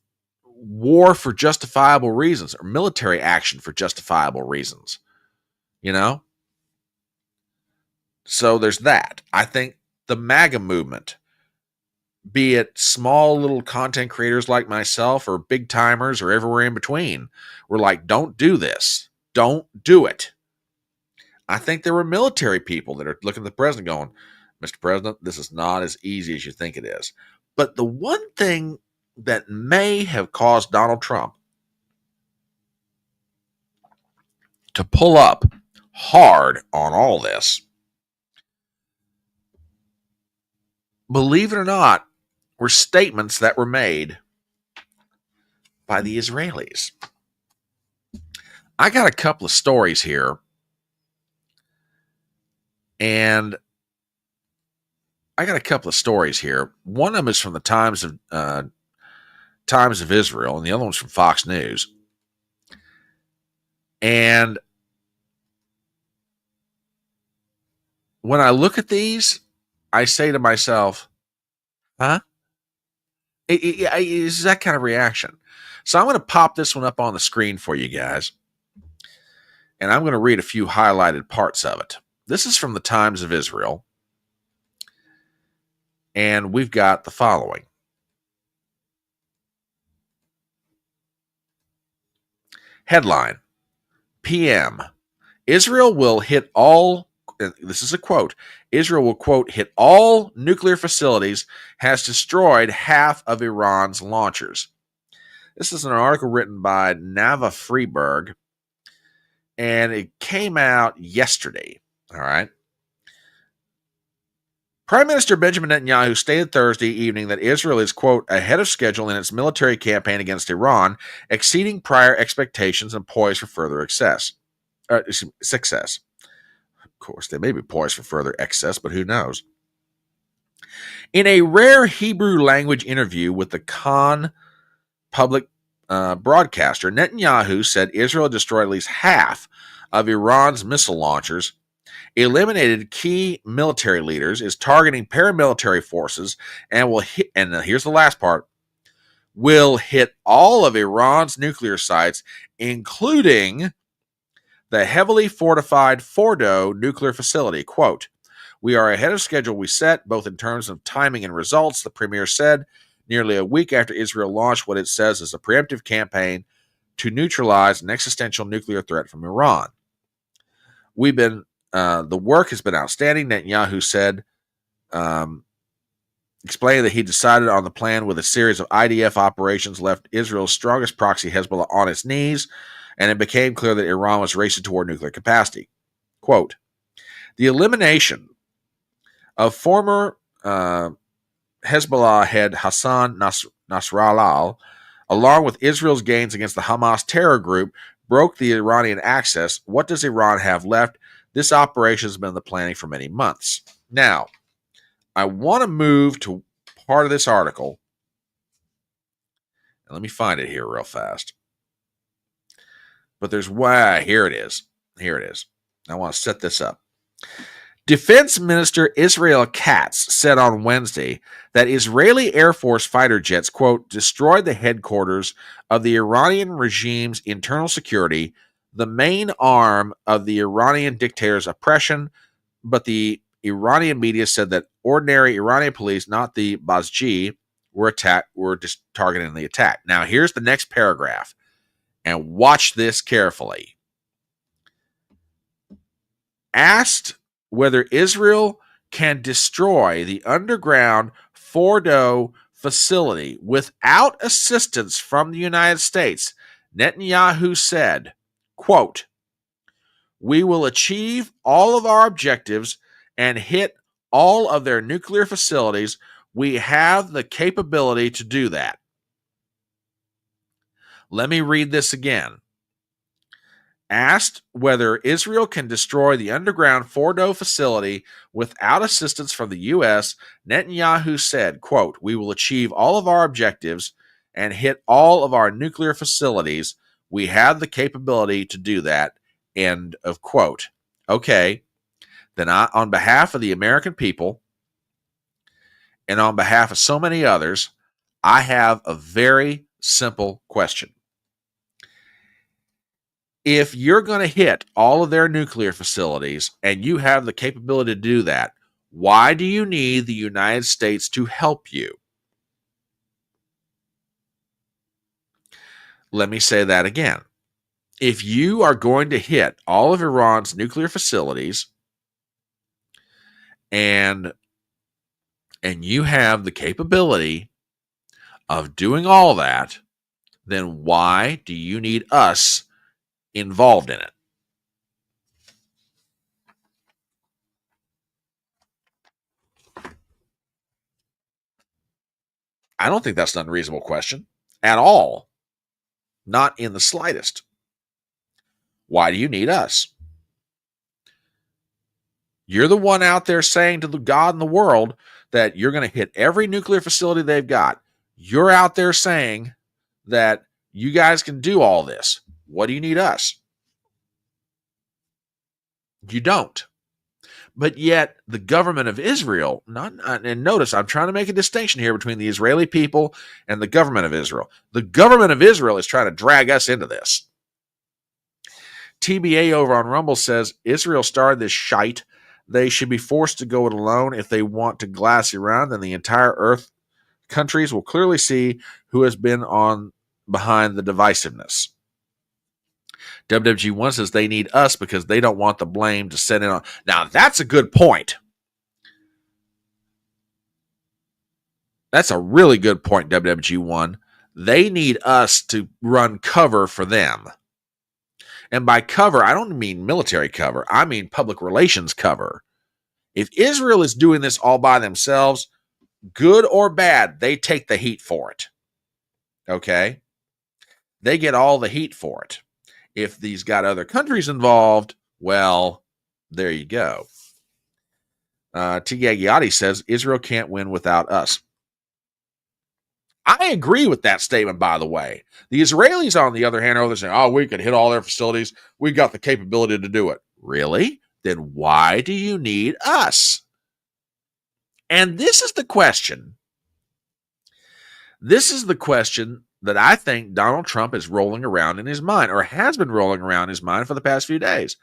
A: war for justifiable reasons, or military action for justifiable reasons. You know? So there's that. I think the MAGA movement, be it small little content creators like myself or big timers or everywhere in between, were like, don't do this. Don't do it. I think there were military people that are looking at the president going, Mr. President, this is not as easy as you think it is. But the one thing that may have caused Donald Trump to pull up hard on all this, believe it or not, were statements that were made by the Israelis. I got a couple of stories here, and one of them is from the Times of Israel, and the other one's from Fox News. And when I look at these, I say to myself, huh? It's that kind of reaction. So I'm going to pop this one up on the screen for you guys, and I'm going to read a few highlighted parts of it. This is from the Times of Israel, and we've got the following. Headline, PM, Israel will hit all, this is a quote, Israel will, quote, hit all nuclear facilities, has destroyed half of Iran's launchers. This is an article written by Nava Freeberg, and it came out yesterday, all right? Prime Minister Benjamin Netanyahu stated Thursday evening that Israel is, quote, ahead of schedule in its military campaign against Iran, exceeding prior expectations and poised for further success. Of course, they may be poised for further excess, but who knows? In a rare Hebrew language interview with the Khan public broadcaster, Netanyahu said Israel destroyed at least half of Iran's missile launchers, eliminated key military leaders, is targeting paramilitary forces, and will hit, and here's the last part, will hit all of Iran's nuclear sites, including the heavily fortified Fordo nuclear facility. Quote, we are ahead of schedule we set, both in terms of timing and results, the premier said, nearly a week after Israel launched what it says is a preemptive campaign to neutralize an existential nuclear threat from Iran. The work has been outstanding, Netanyahu said, explaining that he decided on the plan with a series of IDF operations left Israel's strongest proxy, Hezbollah, on its knees, and it became clear that Iran was racing toward nuclear capacity. Quote, the elimination of former Hezbollah head Hassan Nasrallah, along with Israel's gains against the Hamas terror group, broke the Iranian axis. What does Iran have left? This operation has been in the planning for many months. Now, I want to move to part of this article. And let me find it here real fast. But there's why. Here it is. Here it is. I want to set this up. Defense Minister Israel Katz said on Wednesday that Israeli Air Force fighter jets, quote, destroyed the headquarters of the Iranian regime's internal security, the main arm of the Iranian dictator's oppression, but the Iranian media said that ordinary Iranian police, not the Basji, were just targeting the attack. Now, here's the next paragraph, and watch this carefully. Asked whether Israel can destroy the underground Fordo facility without assistance from the United States, Netanyahu said, quote, we will achieve all of our objectives and hit all of their nuclear facilities. We have the capability to do that. Let me read this again. Asked whether Israel can destroy the underground Fordo facility without assistance from the U.S., Netanyahu said, quote, we will achieve all of our objectives and hit all of our nuclear facilities. We have the capability to do that, end of quote. Okay, then on behalf of the American people and on behalf of so many others, I have a very simple question. If you're going to hit all of their nuclear facilities and you have the capability to do that, why do you need the United States to help you? Let me say that again. If you are going to hit all of Iran's nuclear facilities and you have the capability of doing all that, then why do you need us involved in it? I don't think that's an unreasonable question at all. Not in the slightest. Why do you need us? You're the one out there saying to the God in the world that you're going to hit every nuclear facility they've got. You're out there saying that you guys can do all this. What do you need us? You don't. But yet the government of Israel, and notice I'm trying to make a distinction here between the Israeli people and the government of Israel. The government of Israel is trying to drag us into this. TBA over on Rumble says, Israel started this shite. They should be forced to go it alone if they want to glass Iran. Then the entire earth countries will clearly see who has been on behind the divisiveness. WWG1 says they need us because they don't want the blame to set in on. Now, that's a good point. That's a really good point, WWG1. They need us to run cover for them. And by cover, I don't mean military cover. I mean public relations cover. If Israel is doing this all by themselves, good or bad, they take the heat for it. Okay? They get all the heat for it. If these got other countries involved, well, there you go. T. Gagliotti says, Israel can't win without us. I agree with that statement, by the way. The Israelis, on the other hand, are saying, oh, we could hit all their facilities. We got the capability to do it. Really? Then why do you need us? And this is the question. This is the question that I think Donald Trump is rolling around in his mind, or has been rolling around in his mind for the past few days.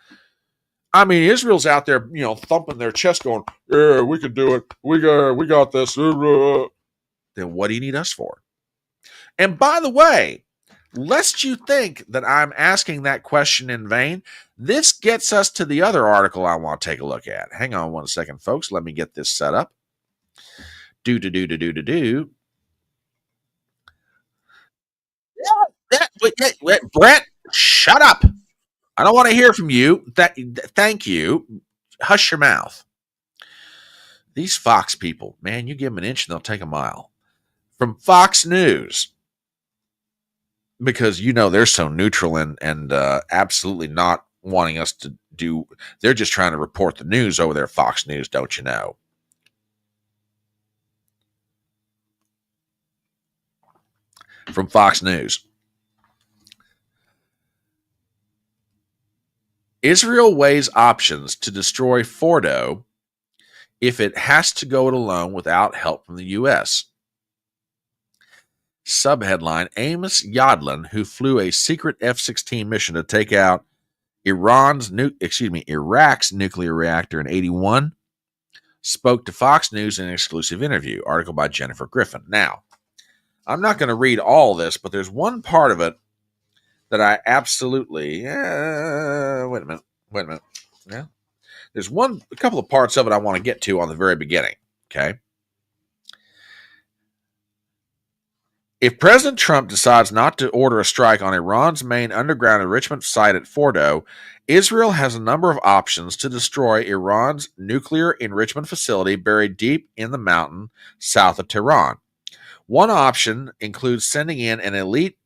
A: I mean, Israel's out there, thumping their chest going, yeah, we can do it. We got this. Then what do you need us for? And by the way, lest you think that I'm asking that question in vain, this gets us to the other article I want to take a look at. Hang on one second, folks. Let me get this set up. Wait, Brett, shut up. I don't want to hear from you. Thank you. Hush your mouth. These Fox people, man, you give them an inch and they'll take a mile. From Fox News, because they're so neutral and absolutely not wanting us to do. They're just trying to report the news over there at Fox News, don't you know? From Fox News. Israel weighs options to destroy Fordo if it has to go it alone without help from the U.S. Subheadline, Amos Yadlin, who flew a secret F-16 mission to take out Iraq's nuclear reactor in 1981, spoke to Fox News in an exclusive interview. Article by Jennifer Griffin. Now, I'm not going to read all this, but there's one part of it that I absolutely... wait a minute. Yeah. There's a couple of parts of it I want to get to on the very beginning. Okay. If President Trump decides not to order a strike on Iran's main underground enrichment site at Fordo, Israel has a number of options to destroy Iran's nuclear enrichment facility buried deep in the mountain south of Tehran. One option includes sending in an elite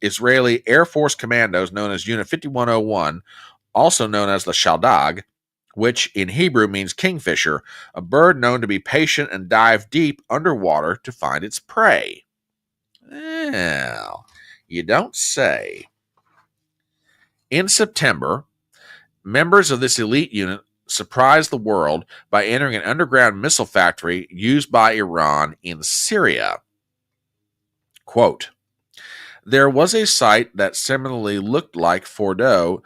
A: Israeli Air Force commandos known as Unit 5101, also known as the Shaldag, which in Hebrew means kingfisher, a bird known to be patient and dive deep underwater to find its prey. Well, you don't say. In September, members of this elite unit surprised the world by entering an underground missile factory used by Iran in Syria. Quote, there was a site that similarly looked like Fordo.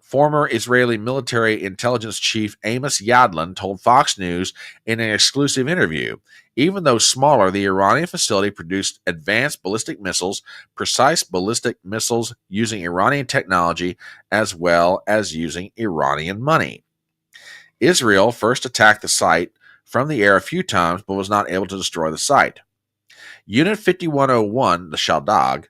A: Former Israeli military intelligence chief Amos Yadlin told Fox News in an exclusive interview. Even though smaller, the Iranian facility produced advanced ballistic missiles, precise ballistic missiles using Iranian technology, as well as using Iranian money. Israel first attacked the site from the air a few times, but was not able to destroy the site. Unit 5101, the Shaldag,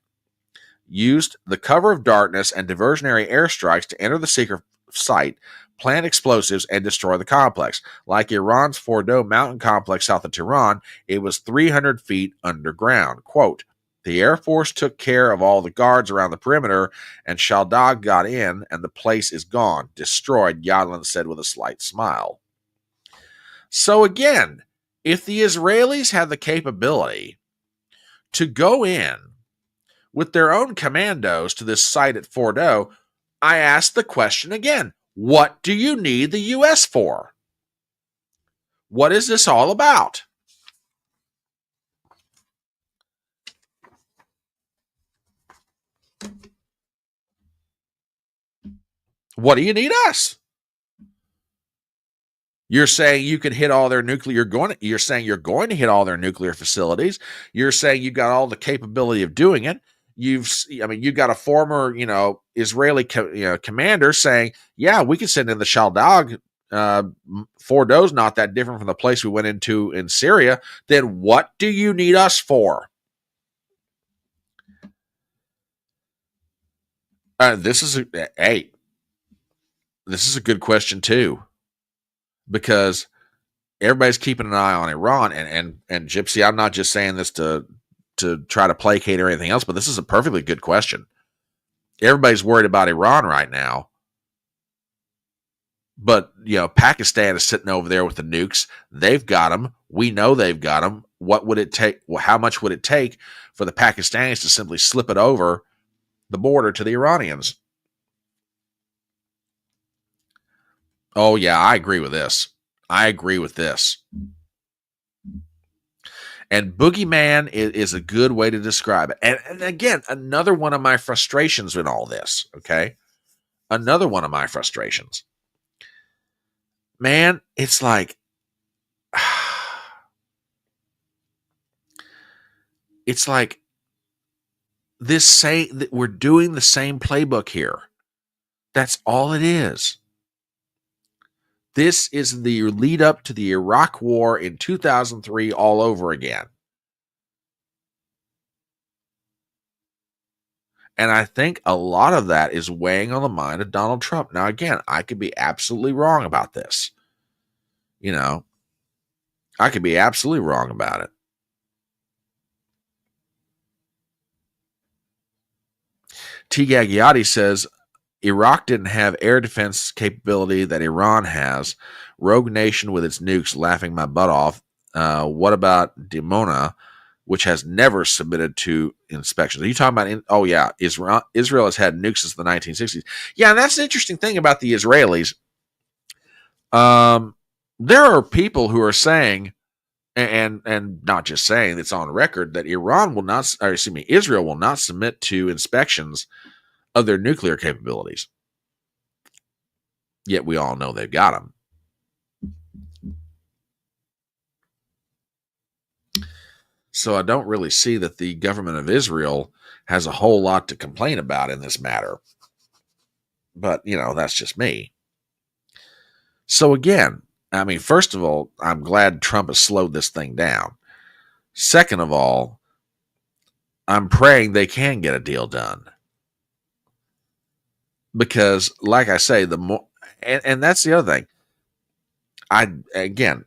A: used the cover of darkness and diversionary airstrikes to enter the secret site, plant explosives, and destroy the complex. Like Iran's Fordo mountain complex south of Tehran, it was 300 feet underground. Quote, the Air Force took care of all the guards around the perimeter, and Shaldag got in, and the place is gone, destroyed, Yadlin said with a slight smile. So again, if the Israelis had the capability to go in with their own commandos to this site at Fordo, I ask the question again, what do you need the U.S. for? What is this all about? What do you need us? You're saying you can hit all their nuclear. You're saying you're going to hit all their nuclear facilities. You're saying you've got all the capability of doing it. You've got a former, Israeli, commander saying, yeah, we can send in the Shaldag. Fordo's not that different from the place we went into in Syria. Then what do you need us for? This is a good question too, because everybody's keeping an eye on Iran. And Gypsy, I'm not just saying this to try to placate or anything else, but this is a perfectly good question. Everybody's worried about Iran right now. But, Pakistan is sitting over there with the nukes. They've got them. We know they've got them. What would it take? Well, how much would it take for the Pakistanis to simply slip it over the border to the Iranians? Oh, yeah, I agree with this. And boogeyman is a good way to describe it. And again, another one of my frustrations in all this, okay? Another one of my frustrations. Man, it's like, it's like that we're doing the same playbook here. That's all it is. This is the lead up to the Iraq War in 2003 all over again. And I think a lot of that is weighing on the mind of Donald Trump. Now, again, I could be absolutely wrong about this. I could be absolutely wrong about it. T. Gagliotti says, Iraq didn't have air defense capability that Iran has. Rogue nation with its nukes laughing my butt off. What about Dimona, which has never submitted to inspections? Are you talking about, Israel has had nukes since the 1960s. Yeah, and that's the interesting thing about the Israelis. There are people who are saying, and not just saying, it's on record, that Israel will not submit to inspections of their nuclear capabilities. Yet we all know they've got them. So I don't really see that the government of Israel has a whole lot to complain about in this matter. But, that's just me. So again, first of all, I'm glad Trump has slowed this thing down. Second of all, I'm praying they can get a deal done. Because, like I say, the more, and that's the other thing. Again,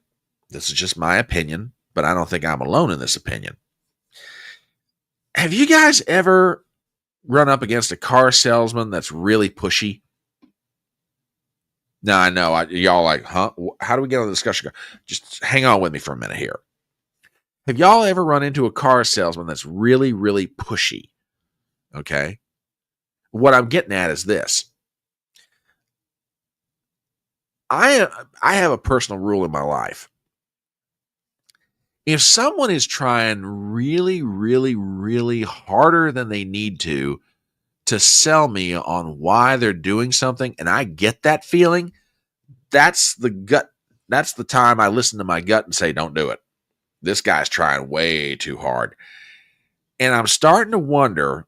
A: this is just my opinion, but I don't think I'm alone in this opinion. Have you guys ever run up against a car salesman that's really pushy? Now, I know y'all like, huh? How do we get on the discussion? Just hang on with me for a minute here. Have y'all ever run into a car salesman that's really, really pushy? Okay. What I'm getting at is this. I have a personal rule in my life. If someone is trying really, really, really harder than they need to sell me on why they're doing something, and I get that feeling, that's the gut. That's the time I listen to my gut and say, don't do it. This guy's trying way too hard. And I'm starting to wonder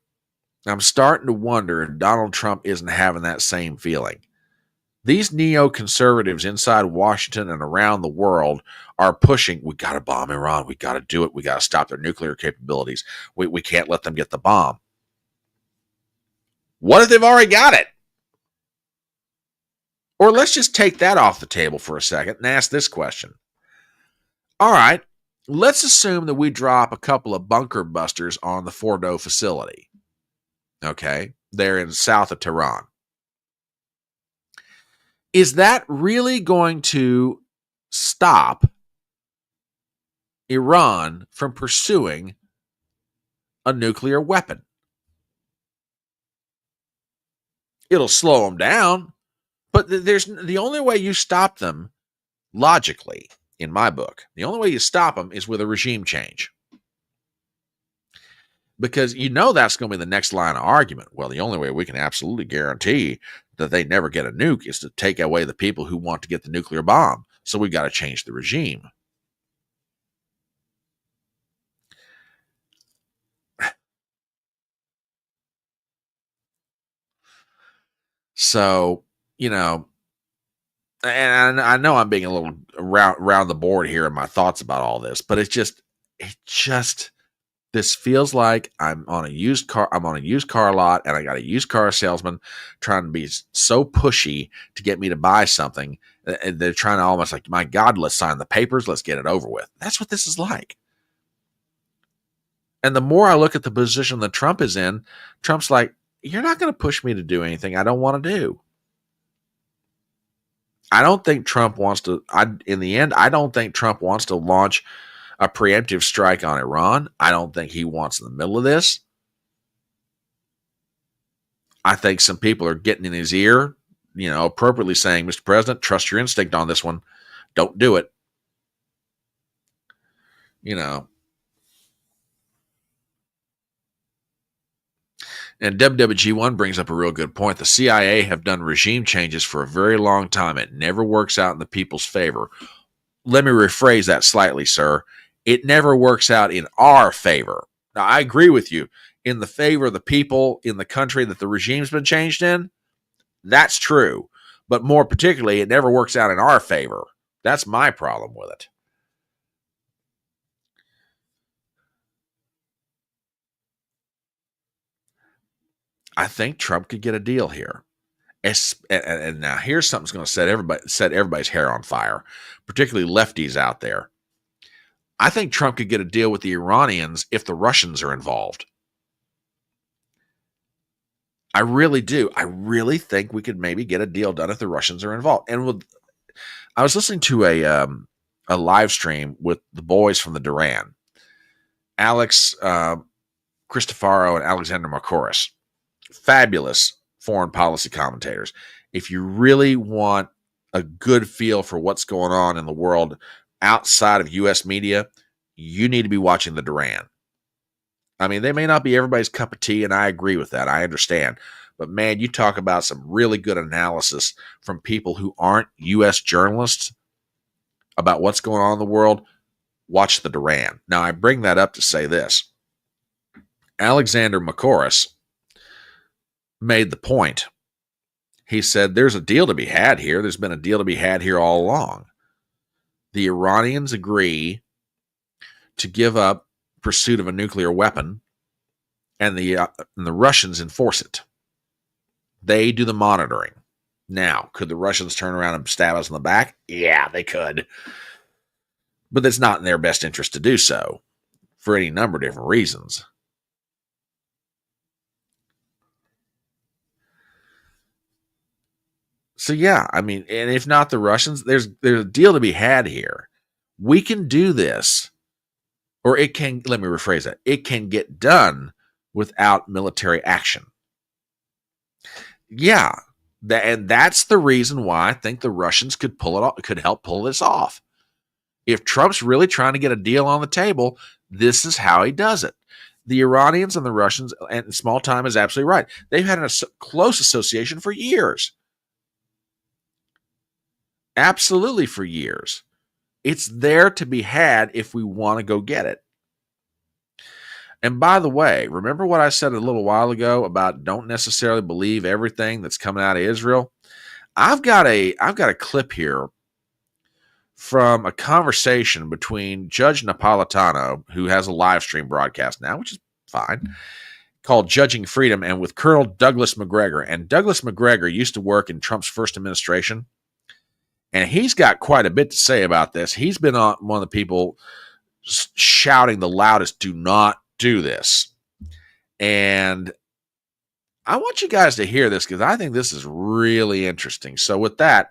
A: if Donald Trump isn't having that same feeling. These neoconservatives inside Washington and around the world are pushing, we got to bomb Iran. We got to do it. We got to stop their nuclear capabilities. We can't let them get the bomb. What if they've already got it? Or let's just take that off the table for a second and ask this question. All right, let's assume that we drop a couple of bunker busters on the Fordo facility. Okay, they're in south of Tehran. Is that really going to stop Iran from pursuing a nuclear weapon? It'll slow them down, but there's the only way you stop them logically, in my book, the only way you stop them is with a regime change. Because that's going to be the next line of argument. Well, the only way we can absolutely guarantee that they never get a nuke is to take away the people who want to get the nuclear bomb. So we've got to change the regime. So, and I know I'm being a little around the board here in my thoughts about all this, but it just this feels like I'm on a used car lot, and I got a used car salesman trying to be so pushy to get me to buy something, They're trying to almost like, my God, let's sign the papers. Let's get it over with. That's what this is like. And the more I look at the position that Trump is in, Trump's like, you're not going to push me to do anything I don't want to do. I don't think Trump wants to, in the end, I don't think Trump wants to launch a preemptive strike on Iran. I don't think he wants in the middle of this. I think some people are getting in his ear, appropriately saying, Mr. President, trust your instinct on this one. Don't do it. And WWG1 brings up a real good point. The CIA have done regime changes for a very long time. It never works out in the people's favor. Let me rephrase that slightly, sir. It never works out in our favor. Now, I agree with you. In the favor of the people in the country that the regime's been changed in, that's true. But more particularly, it never works out in our favor. That's my problem with it. I think Trump could get a deal here. And now here's something that's going to set everybody's hair on fire, particularly lefties out there. I think Trump could get a deal with the Iranians if the Russians are involved. I really do. I really think we could maybe get a deal done if the Russians are involved. And I was listening to a live stream with the boys from the Duran, Alex Cristofaro and Alexander Macoris. Fabulous foreign policy commentators. If you really want a good feel for what's going on in the world outside of U.S. media, you need to be watching the Duran. I mean, they may not be everybody's cup of tea, and I agree with that. I understand. But, man, you talk about some really good analysis from people who aren't U.S. journalists about what's going on in the world. Watch the Duran. Now, I bring that up to say this. Alexander Macoris made the point. He said, there's a deal to be had here. There's been a deal to be had here all along. The Iranians agree to give up pursuit of a nuclear weapon, and the Russians enforce it. They do the monitoring. Now, could the Russians turn around and stab us in the back? Yeah, they could. But it's not in their best interest to do so for any number of different reasons. So, yeah, I mean, and if not the Russians, there's a deal to be had here. We can do this, or it can, let me rephrase that, it can get done without military action. Yeah, and that's the reason why I think the Russians could pull it off, could help pull this off. If Trump's really trying to get a deal on the table, this is how he does it. The Iranians and the Russians, and small time is absolutely right. They've had a close association for years. Absolutely for years. It's there to be had if we want to go get it. And by the way, remember what I said a little while ago about don't necessarily believe everything that's coming out of Israel? I've got a clip here from a conversation between Judge Napolitano, who has a live stream broadcast now, which is fine, called Judging Freedom, and with Colonel Douglas McGregor. And Douglas McGregor used to work in Trump's first administration, and he's got quite a bit to say about this. He's been one of the people shouting the loudest, do not do this. And I want you guys to hear this because I think this is really interesting. So with that,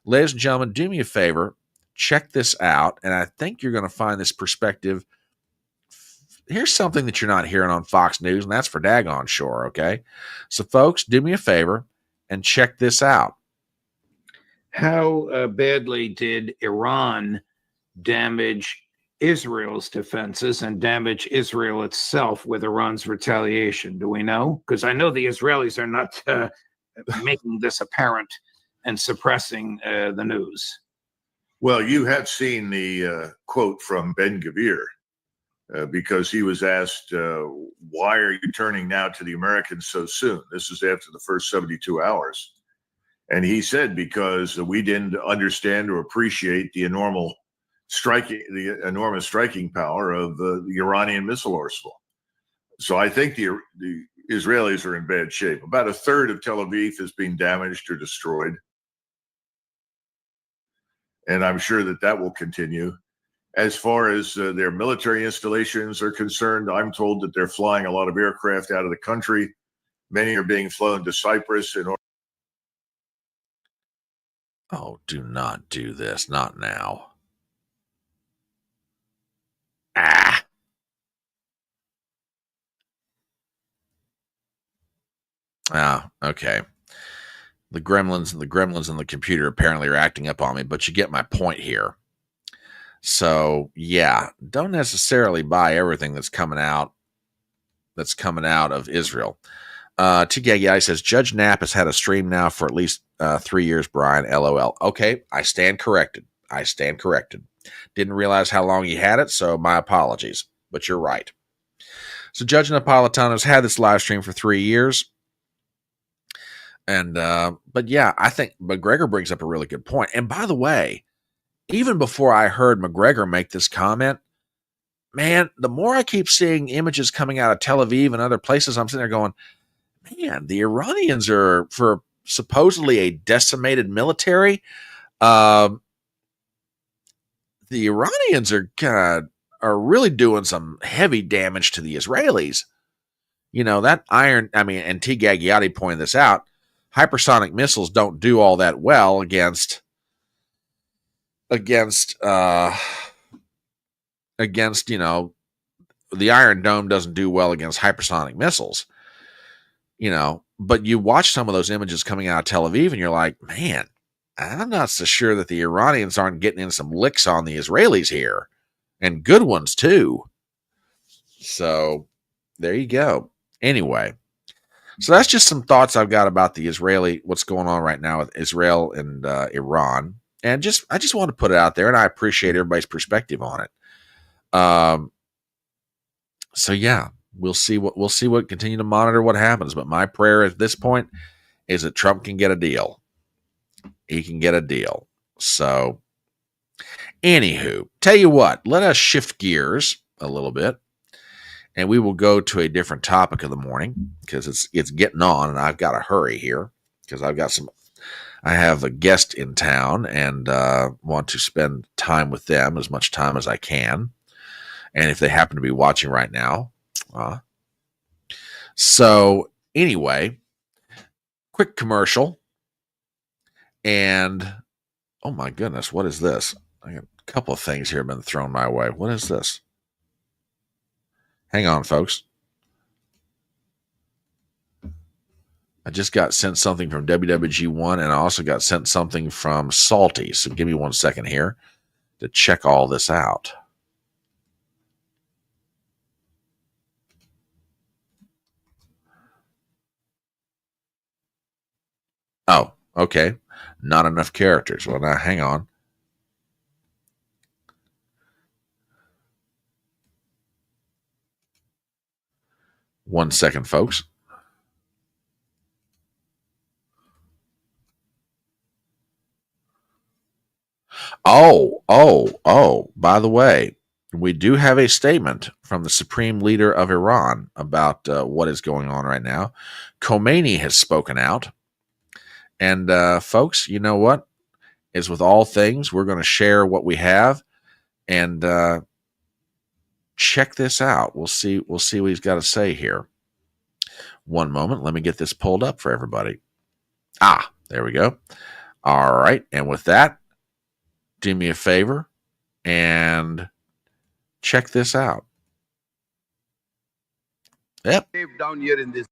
A: ladies and gentlemen, do me a favor, check this out, and I think you're going to find this perspective. Here's something that you're not hearing on Fox News, and that's for daggone sure, okay? So folks, do me a favor and check this out.
D: How badly did Iran damage Israel's defenses and damage Israel itself with Iran's retaliation? Do we know? Because I know the Israelis are not making this apparent and suppressing the news.
E: Well, you have seen the quote from Ben-Gvir because he was asked, why are you turning now to the Americans so soon? This is after the first 72 hours. And he said, because we didn't understand or appreciate the enormous striking power of the Iranian missile arsenal. So I think the Israelis are in bad shape. About a third of Tel Aviv has been damaged or destroyed. and I'm sure that will continue. As far as their military installations are concerned, I'm told that they're flying a lot of aircraft out of the country. Many are being flown to Cyprus in order.
A: Oh, do not do this. Not now. Ah. Ah, okay. The gremlins and the computer apparently are acting up on me, but you get my point here. So, yeah, don't necessarily buy everything that's coming out of Israel. Tigagi says, Judge Knapp has had a stream now for at least 3 years, Brian. LOL. Okay, I stand corrected. Didn't realize how long he had it, so my apologies. But you're right. So Judge Napolitano's had this live stream for 3 years. And, but yeah, I think McGregor brings up a really good point. And by the way, even before I heard McGregor make this comment, man, the more I keep seeing images coming out of Tel Aviv and other places, I'm sitting there going, man, the Iranians are, for supposedly a decimated military, the Iranians are really doing some heavy damage to the Israelis. You know, that iron, I mean, and T. Gagliotti pointed this out, hypersonic missiles don't do all that well against you know, the Iron Dome doesn't do well against hypersonic missiles, you know, but you watch some of those images coming out of Tel Aviv and you're like, man, I'm not so sure that the Iranians aren't getting in some licks on the Israelis here, and good ones too. So there you go. Anyway, so that's just some thoughts I've got about the what's going on right now with Israel and Iran. And I just want to put it out there, and I appreciate everybody's perspective on it. So yeah, we'll see what continue to monitor what happens. But my prayer at this point is that Trump can get a deal. He can get a deal. So anywho, tell you what, let us shift gears a little bit, and we will go to a different topic of the morning because it's getting on, and I've got to hurry here because I have a guest in town and want to spend time with them, as much time as I can. And if they happen to be watching right now. So anyway, quick commercial. And, oh my goodness, what is this? I got a couple of things here have been thrown my way. What is this? Hang on, folks. I just got sent something from WWG1, and I also got sent something from Salty. So give me 1 second here to check all this out. Oh, okay. Not enough characters. Well, now hang on. One second, folks. Oh, by the way, we do have a statement from the supreme leader of Iran about what is going on right now. Khomeini has spoken out. And folks, you know what? As with all things, we're going to share what we have and check this out. We'll see what he's got to say here. One moment. Let me get this pulled up for everybody. There we go. All right. And with that, do me a favor and check this out. Yep.
F: Down here in this.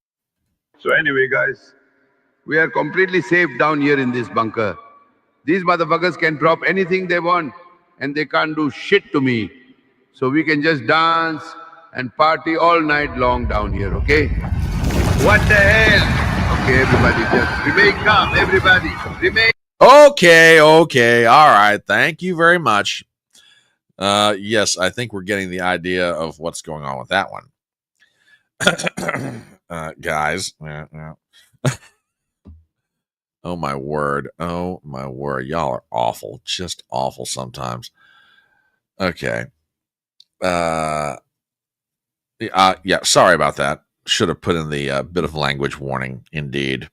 F: So anyway, guys, we are completely safe down here in this bunker. These motherfuckers can drop anything they want and they can't do shit to me. So we can just dance and party all night long down here, okay? What the hell? Okay, everybody, just remain calm. Everybody, remain.
A: Okay. All right. Thank you very much. Yes, I think we're getting the idea of what's going on with that one. Guys. Oh my word. Y'all are awful. Just awful sometimes. Okay. Yeah, sorry about that. Should have put in the bit of language warning, indeed.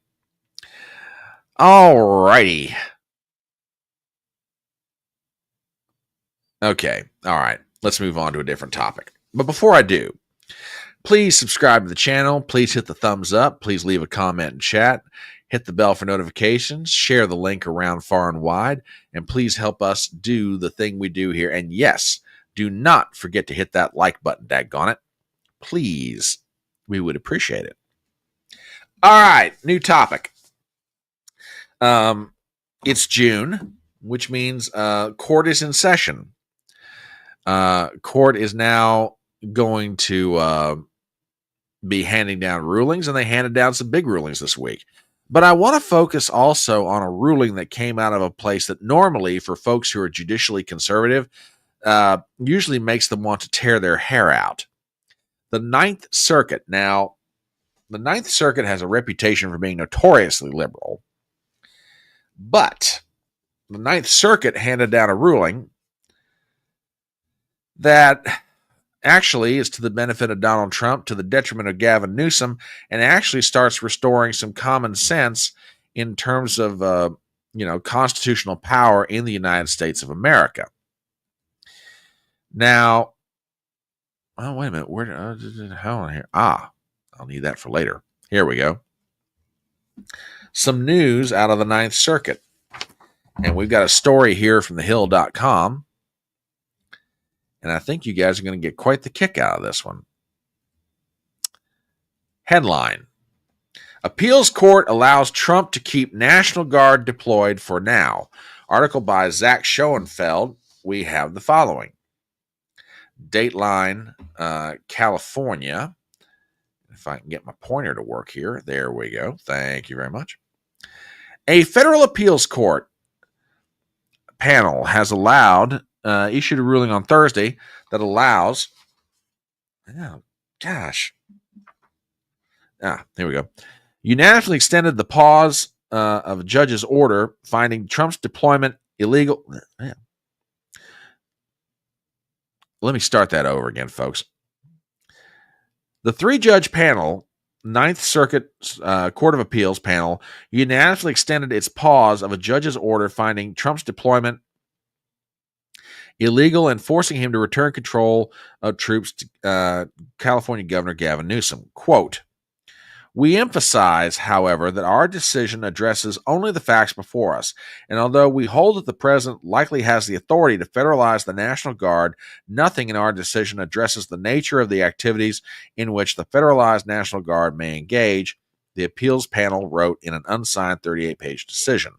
A: All righty. Okay. All right. Let's move on to a different topic. But before I do, please subscribe to the channel. Please hit the thumbs up. Please leave a comment in chat. Hit the bell for notifications. Share the link around far and wide. And please help us do the thing we do here. And yes, do not forget to hit that like button, daggone it. Please. We would appreciate it. All right. New topic. It's June, which means court is in session. Court is now going to be handing down rulings, and they handed down some big rulings this week. But I want to focus also on a ruling that came out of a place that normally, for folks who are judicially conservative, usually makes them want to tear their hair out. The Ninth Circuit. Now, the Ninth Circuit has a reputation for being notoriously liberal, but the Ninth Circuit handed down a ruling that actually is to the benefit of Donald Trump, to the detriment of Gavin Newsom, and actually starts restoring some common sense in terms of, constitutional power in the United States of America. Now, oh, wait a minute. Where? Hold on here. I'll need that for later. Here we go. Some news out of the Ninth Circuit. And we've got a story here from thehill.com. And I think you guys are going to get quite the kick out of this one. Headline: Appeals Court allows Trump to keep National Guard deployed for now. Article by Zach Schoenfeld. We have the following. Dateline, California. If I can get my pointer to work here. There we go. Thank you very much. A federal appeals court panel has issued a ruling on Thursday that allows, here we go. Unanimously extended the pause of a judge's order finding Trump's deployment illegal. Let me start that over again, folks. The three-judge panel, Ninth Circuit Court of Appeals panel, unanimously extended its pause of a judge's order finding Trump's deployment illegal and forcing him to return control of troops to California Governor Gavin Newsom. Quote, "We emphasize, however, that our decision addresses only the facts before us, and although we hold that the president likely has the authority to federalize the National Guard, nothing in our decision addresses the nature of the activities in which the federalized National Guard may engage," the appeals panel wrote in an unsigned 38-page decision.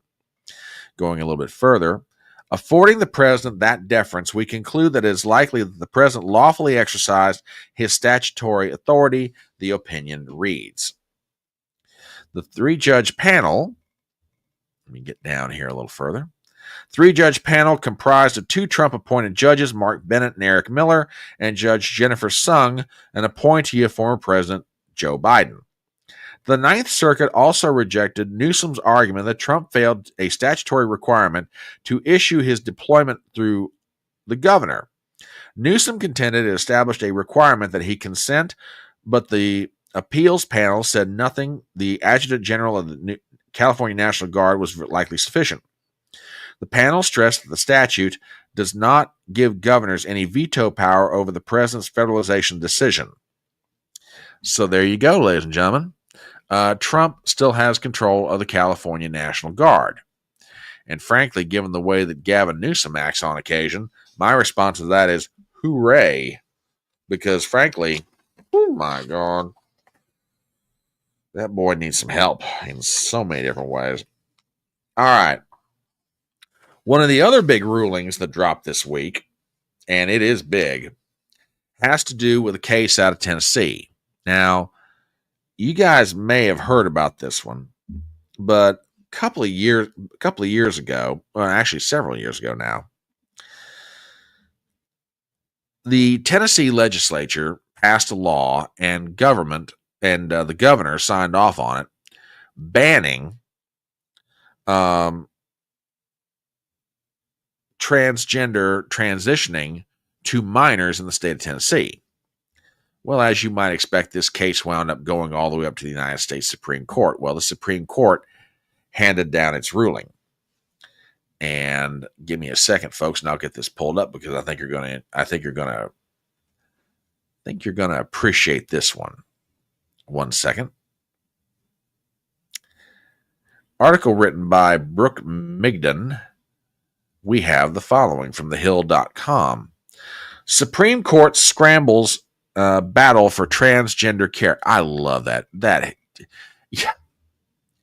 A: Going a little bit further, affording the president that deference, we conclude that it is likely that the president lawfully exercised his statutory authority, the opinion reads. The three-judge panel, let me get down here a little further. Three-judge panel comprised of two Trump-appointed judges, Mark Bennett and Eric Miller, and Judge Jennifer Sung, an appointee of former President Joe Biden. The Ninth Circuit also rejected Newsom's argument that Trump failed a statutory requirement to issue his deployment through the governor. Newsom contended it established a requirement that he consent, but the appeals panel said nothing. The Adjutant General of the California National Guard was likely sufficient. The panel stressed that the statute does not give governors any veto power over the president's federalization decision. So there you go, ladies and gentlemen. Trump still has control of the California National Guard. And frankly, given the way that Gavin Newsom acts on occasion, my response to that is, hooray. Because frankly, oh my God, that boy needs some help in so many different ways. All right. One of the other big rulings that dropped this week, and it is big, has to do with a case out of Tennessee. Now, you guys may have heard about this one, but a couple of years ago, well, actually several years ago now, the Tennessee legislature passed a law, and the governor signed off on it, banning transgender transitioning to minors in the state of Tennessee. Well, as you might expect, this case wound up going all the way up to the United States Supreme Court. Well, the Supreme Court handed down its ruling. And give me a second, folks, and I'll get this pulled up because I think you're gonna appreciate this one. 1 second. Article written by Brooke Migdon. We have the following from thehill.com. Supreme Court scrambles battle for transgender care. I love that. Yeah.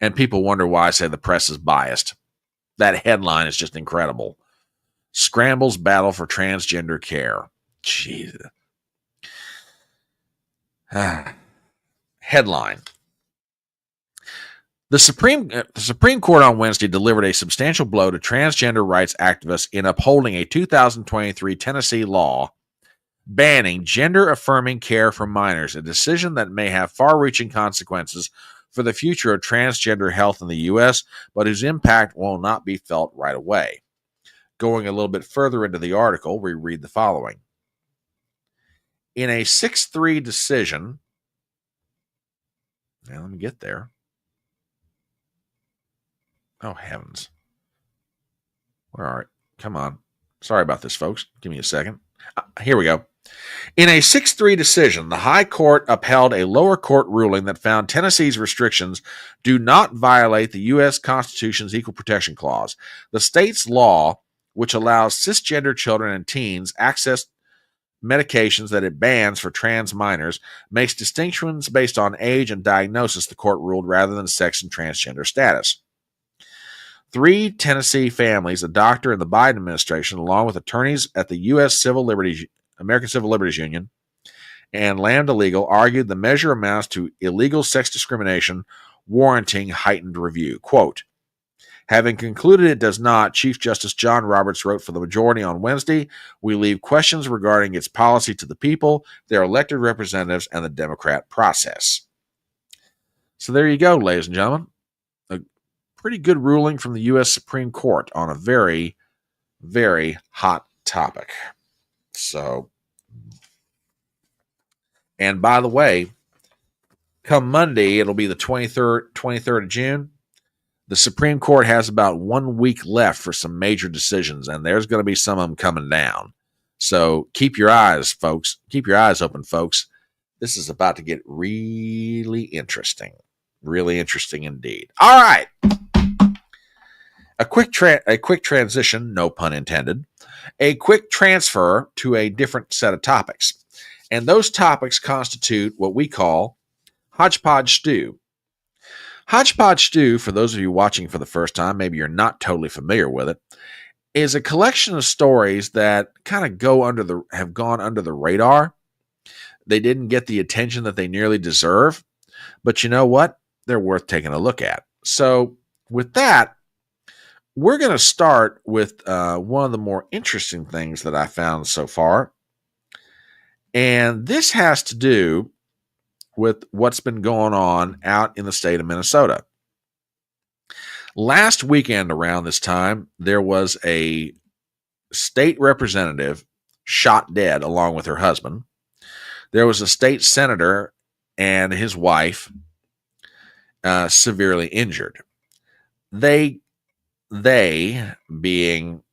A: And people wonder why I say the press is biased. That headline is just incredible. Scrambles battle for transgender care. Jesus. Headline. The Supreme Court on Wednesday delivered a substantial blow to transgender rights activists in upholding a 2023 Tennessee law banning gender-affirming care for minors, a decision that may have far-reaching consequences for the future of transgender health in the U.S., but whose impact will not be felt right away. Going a little bit further into the article, we read the following. In a 6-3 decision, now let me get there. Oh, heavens. Where are it? Come on. Sorry about this, folks. Give me a second. Here we go. In a 6-3 decision, the High Court upheld a lower court ruling that found Tennessee's restrictions do not violate the U.S. Constitution's Equal Protection Clause. The state's law, which allows cisgender children and teens access medications that it bans for trans minors, makes distinctions based on age and diagnosis, the court ruled, rather than sex and transgender status. 3 Tennessee families, a doctor and the Biden administration, along with attorneys at the U.S. American Civil Liberties Union and Lambda Legal, argued the measure amounts to illegal sex discrimination, warranting heightened review. Quote, having concluded it does not, Chief Justice John Roberts wrote for the majority on Wednesday, we leave questions regarding its policy to the people, their elected representatives, and the Democrat process. So there you go, ladies and gentlemen. Pretty good ruling from the U.S. Supreme Court on a very, very hot topic. So, and by the way, come Monday, it'll be the 23rd of June. The Supreme Court has about 1 week left for some major decisions, and there's going to be some of them coming down. So keep your eyes, folks. Keep your eyes open, folks. This is about to get really interesting. Really interesting indeed. All right. A quick transition, no pun intended, a quick transfer to a different set of topics. And those topics constitute what we call HodgePodge Stew. HodgePodge Stew, for those of you watching for the first time, maybe you're not totally familiar with it, is a collection of stories that kind of have gone under the radar. They didn't get the attention that they nearly deserve, but you know what? They're worth taking a look at. So with that, we're going to start with one of the more interesting things that I found so far. And this has to do with what's been going on out in the state of Minnesota. Last weekend around this time, there was a state representative shot dead along with her husband. There was a state senator and his wife severely injured. They being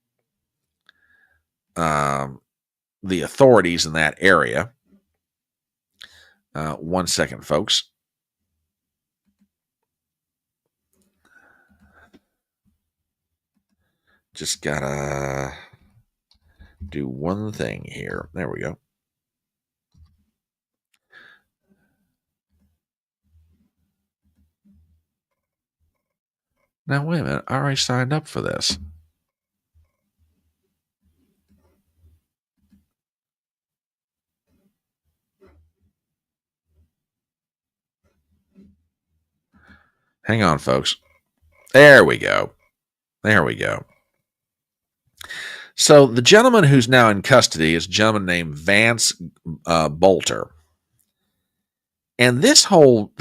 A: the authorities in that area. 1 second, folks. Just gotta do one thing here. There we go. Now, wait a minute. I already signed up for this. Hang on, folks. There we go. There we go. So the gentleman who's now in custody is a gentleman named Vance Bolter. And this whole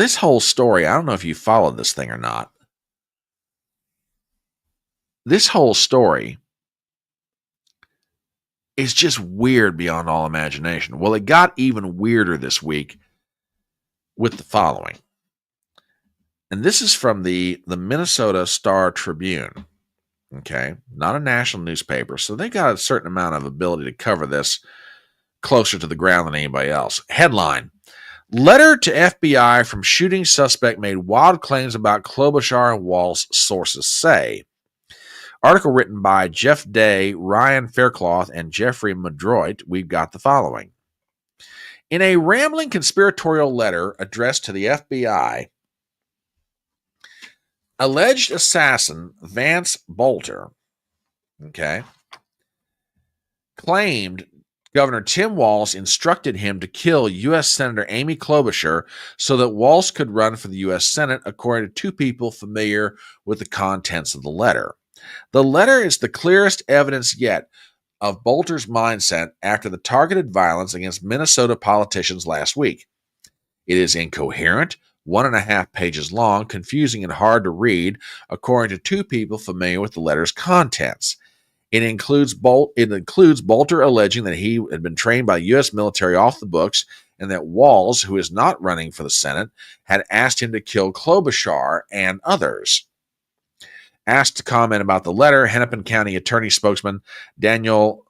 A: story, I don't know if you followed this thing or not. This whole story is just weird beyond all imagination. Well, it got even weirder this week with the following. And this is from the Minnesota Star Tribune. Okay, not a national newspaper, so they got a certain amount of ability to cover this closer to the ground than anybody else. Headline: Letter to FBI from shooting suspect made wild claims about Klobuchar and Walz, sources say. Article written by Jeff Day, Ryan Faircloth, and Jeffrey Madroit. We've got the following. In a rambling conspiratorial letter addressed to the FBI, alleged assassin Vance Bolter, claimed Governor Tim Walz instructed him to kill U.S. Senator Amy Klobuchar so that Walz could run for the U.S. Senate, according to two people familiar with the contents of the letter. The letter is the clearest evidence yet of Bolter's mindset after the targeted violence against Minnesota politicians last week. It is incoherent, 1.5 pages long, confusing and hard to read, according to two people familiar with the letter's contents. It includes Bolter alleging that he had been trained by the U.S. military off the books and that Walz, who is not running for the Senate, had asked him to kill Klobuchar and others. Asked to comment about the letter, Hennepin County Attorney spokesman Daniel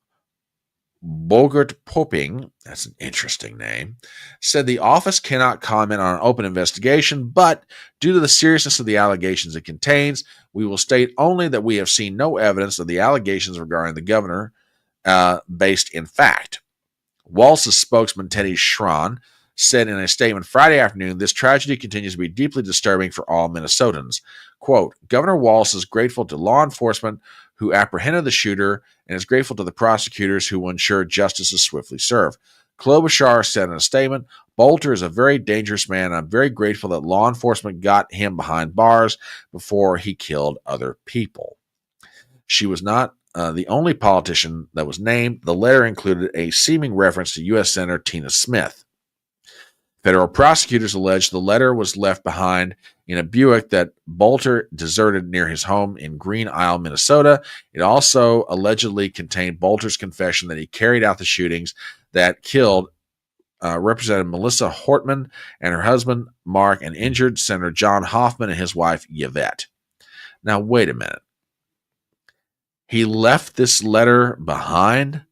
A: Bogert-Popping, that's an interesting name, said the office cannot comment on an open investigation, but due to the seriousness of the allegations it contains, we will state only that we have seen no evidence of the allegations regarding the governor based in fact. Walz's spokesman Teddy Schron said in a statement Friday afternoon, this tragedy continues to be deeply disturbing for all Minnesotans. Quote, Governor Walz is grateful to law enforcement who apprehended the shooter and is grateful to the prosecutors who will ensure justice is swiftly served. Klobuchar said in a statement, Bolter is a very dangerous man, and I'm very grateful that law enforcement got him behind bars before he killed other people. She was not the only politician that was named. The letter included a seeming reference to U.S. Senator Tina Smith. Federal prosecutors allege the letter was left behind in a Buick that Bolter deserted near his home in Green Isle, Minnesota. It also allegedly contained Bolter's confession that he carried out the shootings that killed Representative Melissa Hortman and her husband, Mark, and injured Senator John Hoffman and his wife, Yvette. Now, wait a minute. He left this letter behind?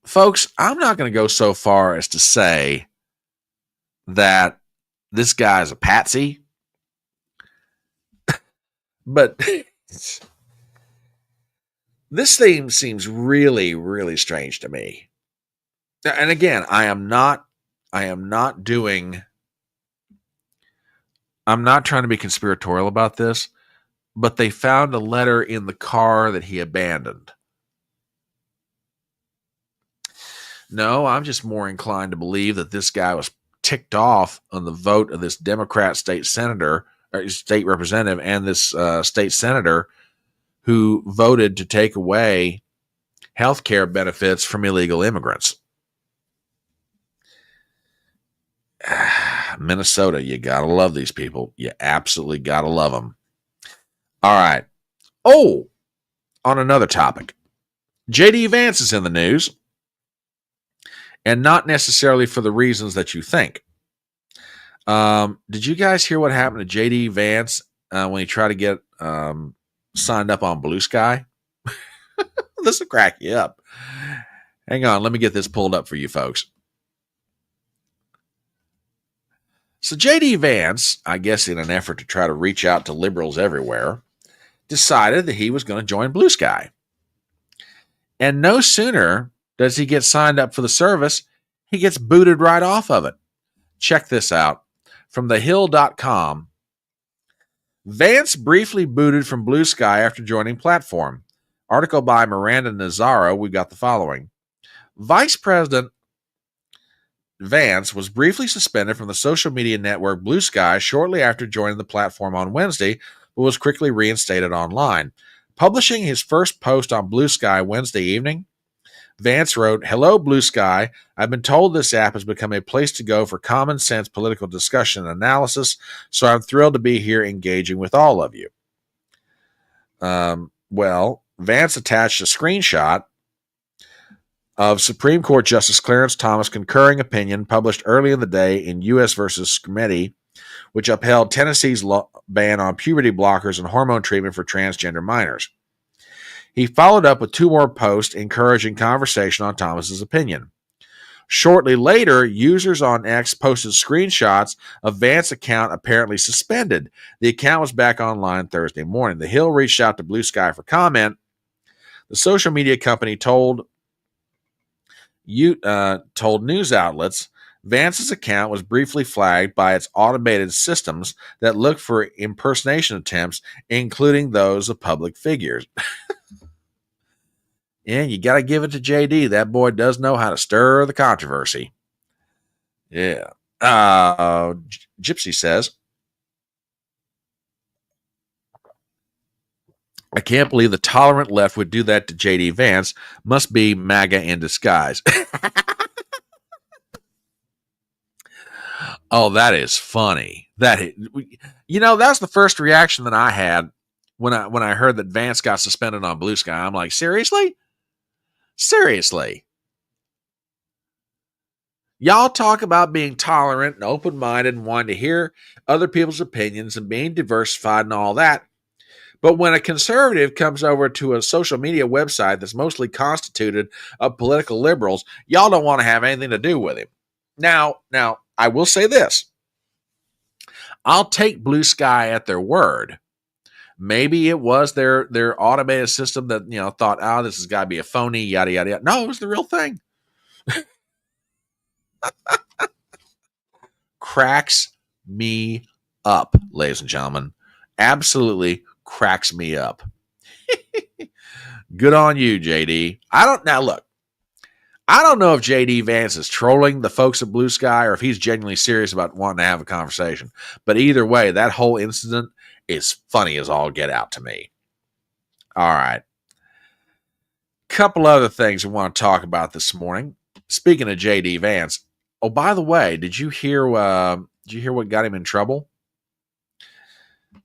A: Folks, I'm not going to go so far as to say that this guy's a patsy, but this thing seems really, really strange to me. And again, I'm not trying to be conspiratorial about this, but they found a letter in the car that he abandoned. No, I'm just more inclined to believe that this guy was ticked off on the vote of this Democrat state senator, or state representative, and this state senator who voted to take away health care benefits from illegal immigrants. Minnesota, you gotta love these people. You absolutely gotta love them. All right. Oh, on another topic, J.D. Vance is in the news. And not necessarily for the reasons that you think. Did you guys hear what happened to J.D. Vance when he tried to get signed up on Blue Sky? This will crack you up. Hang on, let me get this pulled up for you folks. So J.D. Vance, I guess in an effort to try to reach out to liberals everywhere, decided that he was going to join Blue Sky. And no sooner does he get signed up for the service, he gets booted right off of it. Check this out. From thehill.com, Vance briefly booted from Blue Sky after joining platform. Article by Miranda Nazaro, we got the following. Vice President Vance was briefly suspended from the social media network Blue Sky shortly after joining the platform on Wednesday, but was quickly reinstated online. Publishing his first post on Blue Sky Wednesday evening, Vance wrote, Hello, Blue Sky. I've been told this app has become a place to go for common sense political discussion and analysis, so I'm thrilled to be here engaging with all of you. Well, Vance attached a screenshot of Supreme Court Justice Clarence Thomas' concurring opinion published early in the day in U.S. versus Scrimeti, which upheld Tennessee's ban on puberty blockers and hormone treatment for transgender minors. He followed up with 2 more posts encouraging conversation on Thomas's opinion. Shortly later, users on X posted screenshots of Vance's account apparently suspended. The account was back online Thursday morning. The Hill reached out to Blue Sky for comment. The social media company told news outlets Vance's account was briefly flagged by its automated systems that look for impersonation attempts, including those of public figures. Yeah, you got to give it to JD. That boy does know how to stir the controversy. Yeah. Gypsy says, I can't believe the tolerant left would do that to JD Vance. Must be MAGA in disguise. Oh, that is funny. That's the first reaction that I had when I heard that Vance got suspended on Blue Sky. I'm like, seriously? Seriously. Y'all talk about being tolerant and open-minded and wanting to hear other people's opinions and being diversified and all that. But when a conservative comes over to a social media website that's mostly constituted of political liberals, y'all don't want to have anything to do with him. Now, I will say this. I'll take Blue Sky at their word. Maybe it was their automated system that, thought, this has got to be a phony, yada, yada, yada. No, it was the real thing. Cracks me up, ladies and gentlemen. Absolutely cracks me up. Good on you, JD. I don't know if JD Vance is trolling the folks at Blue Sky or if he's genuinely serious about wanting to have a conversation. But either way, that whole incident is funny as all get out to me. All right. Couple other things we want to talk about this morning. Speaking of JD Vance. Oh, by the way, did you hear what got him in trouble?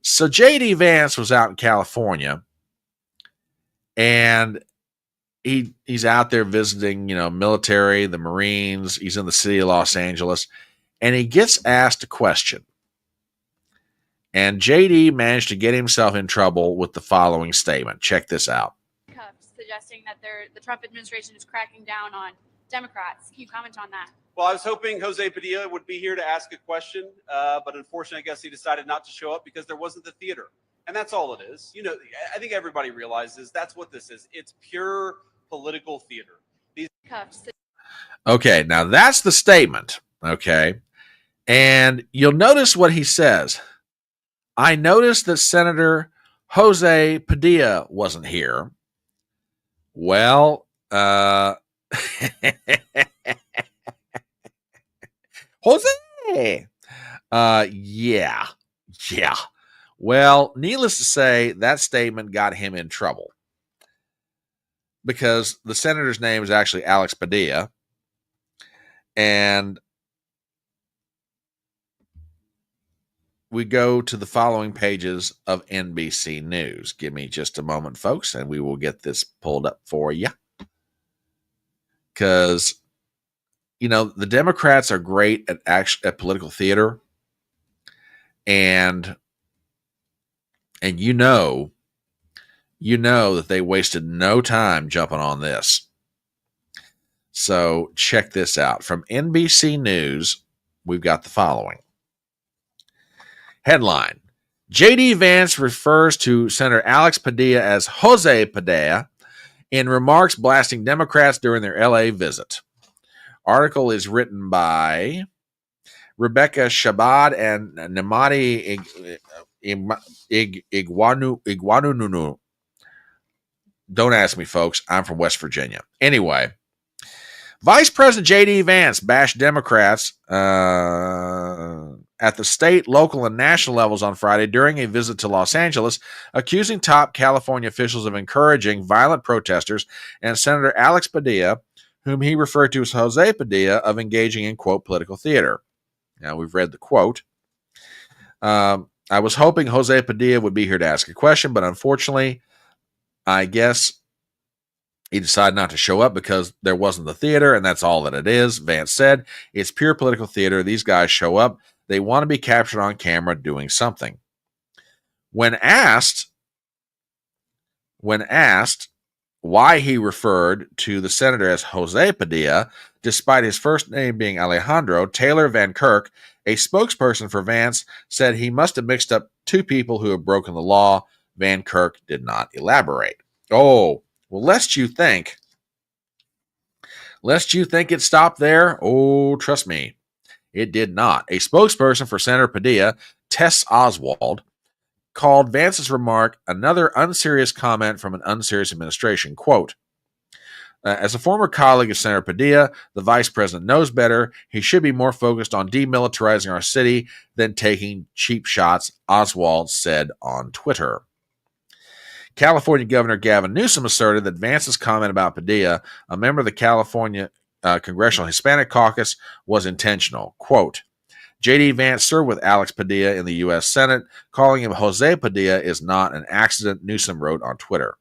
A: So JD Vance was out in California and he's out there visiting, military, the Marines. He's in the city of Los Angeles and he gets asked a question. And JD managed to get himself in trouble with the following statement. Check this out.
G: Suggesting that the Trump administration is cracking down on Democrats. Can you comment on that?
H: Well, I was hoping Jose Padilla would be here to ask a question, but unfortunately, I guess he decided not to show up because there wasn't the theater. And that's all it is. I think everybody realizes that's what this is. It's pure political theater.
A: Okay, now that's the statement. Okay. And you'll notice what he says. I noticed that Senator Jose Padilla wasn't here. Well, Jose. Yeah. Well, needless to say, that statement got him in trouble because the senator's name is actually Alex Padilla. And we go to the following pages of NBC News. Give me just a moment, folks, and we will get this pulled up for you. Because, the Democrats are great at political theater. And you know that they wasted no time jumping on this. So check this out. From NBC News, we've got the following. Headline, J.D. Vance refers to Senator Alex Padilla as Jose Padilla in remarks blasting Democrats during their L.A. visit. Article is written by Rebecca Shabad and Namadi Iguanunu. Don't ask me, folks. I'm from West Virginia. Anyway, Vice President J.D. Vance bashed Democrats at the state, local, and national levels on Friday during a visit to Los Angeles, accusing top California officials of encouraging violent protesters and Senator Alex Padilla, whom he referred to as Jose Padilla, of engaging in, quote, political theater. Now, we've read the quote. I was hoping Jose Padilla would be here to ask a question, but unfortunately, I guess he decided not to show up because there wasn't the theater, and that's all that it is. Vance said, it's pure political theater. These guys show up. They want to be captured on camera doing something. When asked why he referred to the senator as Jose Padilla, despite his first name being Alejandro, Taylor Van Kirk, a spokesperson for Vance, said he must have mixed up two people who have broken the law. Van Kirk did not elaborate. Oh, well, lest you think it stopped there. Oh, trust me, it did not. A spokesperson for Senator Padilla, Tess Oswald, called Vance's remark another unserious comment from an unserious administration. Quote, as a former colleague of Senator Padilla, the vice president knows better. He should be more focused on demilitarizing our city than taking cheap shots, Oswald said on Twitter. California Governor Gavin Newsom asserted that Vance's comment about Padilla, a member of the California Congressional Hispanic Caucus, was intentional. Quote, J.D. Vance served with Alex Padilla in the U.S. Senate. Calling him Jose Padilla is not an accident, Newsom wrote on Twitter.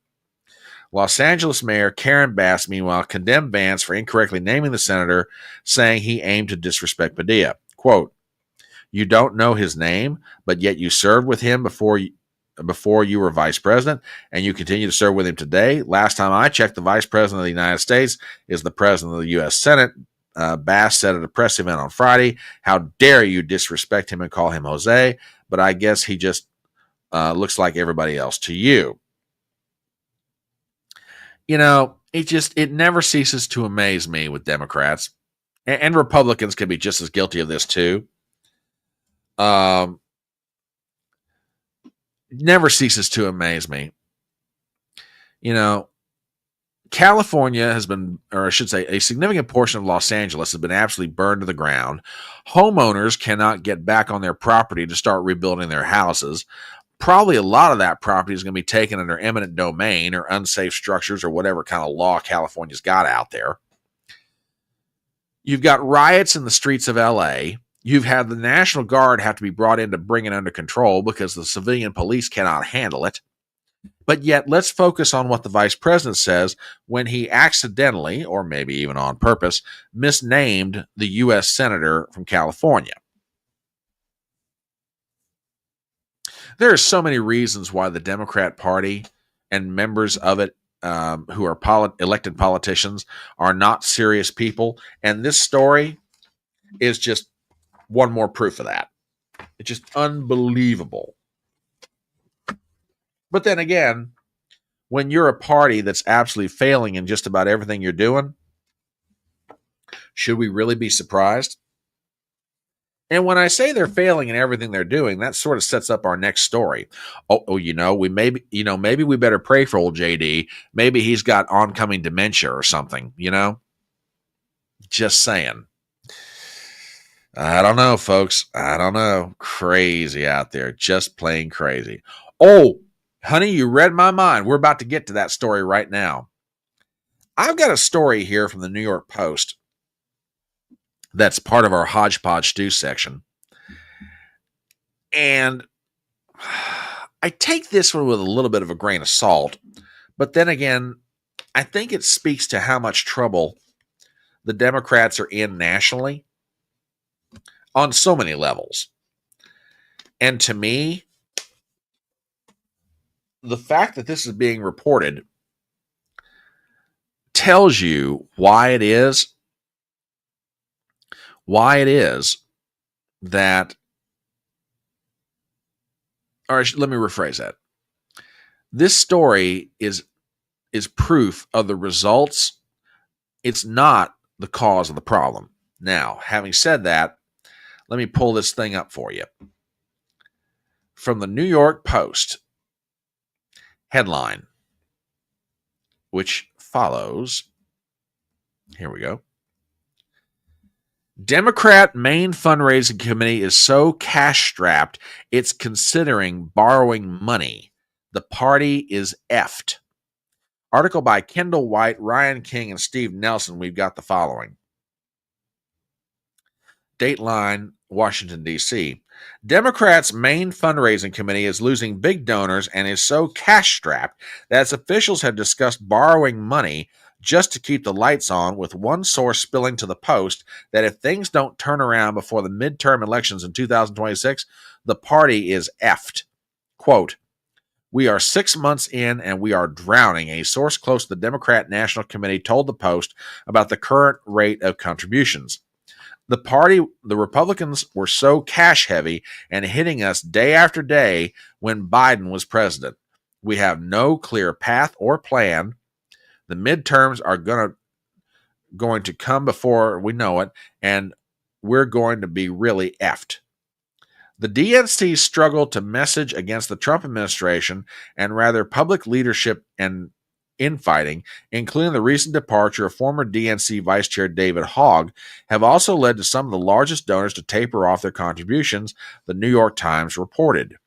A: Los Angeles Mayor Karen Bass, meanwhile, condemned Vance for incorrectly naming the senator, saying he aimed to disrespect Padilla. Quote, you don't know his name, but yet you served with him before you were vice president, and you continue to serve with him today. Last time I checked, the vice president of the United States is the president of the U.S. Senate. Bass said at a press event on Friday, how dare you disrespect him and call him Jose, but I guess he just looks like everybody else to you. You know, it never ceases to amaze me with Democrats, and Republicans can be just as guilty of this too. Never ceases to amaze me. You know, California has been, or I should say, a significant portion of Los Angeles has been absolutely burned to the ground. Homeowners cannot get back on their property to start rebuilding their houses. Probably a lot of that property is going to be taken under eminent domain or unsafe structures or whatever kind of law California's got out there. You've got riots in the streets of LA. You've had the National Guard have to be brought in to bring it under control because the civilian police cannot handle it. But yet, let's focus on what the vice president says when he accidentally, or maybe even on purpose, misnamed the U.S. senator from California. There are so many reasons why the Democrat Party and members of it who are elected politicians are not serious people. And this story is just one more proof of that. It's just unbelievable. But then again, when you're a party that's absolutely failing in just about everything you're doing, should we really be surprised? And when I say they're failing in everything they're doing, that sort of sets up our next story. Maybe we better pray for old JD. Maybe he's got oncoming dementia or something, Just saying. I don't know, folks. I don't know. Crazy out there. Just plain crazy. Oh, honey, you read my mind. We're about to get to that story right now. I've got a story here from the New York Post that's part of our HodgePodge stew section. And I take this one with a little bit of a grain of salt. But then again, I think it speaks to how much trouble the Democrats are in nationally on so many levels. And to me, the fact that this is being reported tells you why it is that, or let me rephrase that. This story is proof of the results. It's not the cause of the problem. Now, having said that, let me pull this thing up for you. From the New York Post headline, which follows. Here we go. Democrat main fundraising committee is so cash-strapped, it's considering borrowing money. The party is effed. Article by Kendall White, Ryan King, and Steve Nelson. We've got the following. Dateline, Washington, D.C. Democrats' main fundraising committee is losing big donors and is so cash-strapped that its officials have discussed borrowing money just to keep the lights on, with one source spilling to the Post that if things don't turn around before the midterm elections in 2026, the party is effed. Quote, "We are 6 months in and we are drowning," a source close to the Democrat National Committee told the Post about the current rate of contributions. The Republicans were so cash heavy and hitting us day after day when Biden was president. We have no clear path or plan. The midterms are going to come before we know it, and we're going to be really effed. The DNC struggled to message against the Trump administration and rather public leadership and infighting, including the recent departure of former DNC Vice Chair David Hogg, have also led to some of the largest donors to taper off their contributions, the New York Times reported.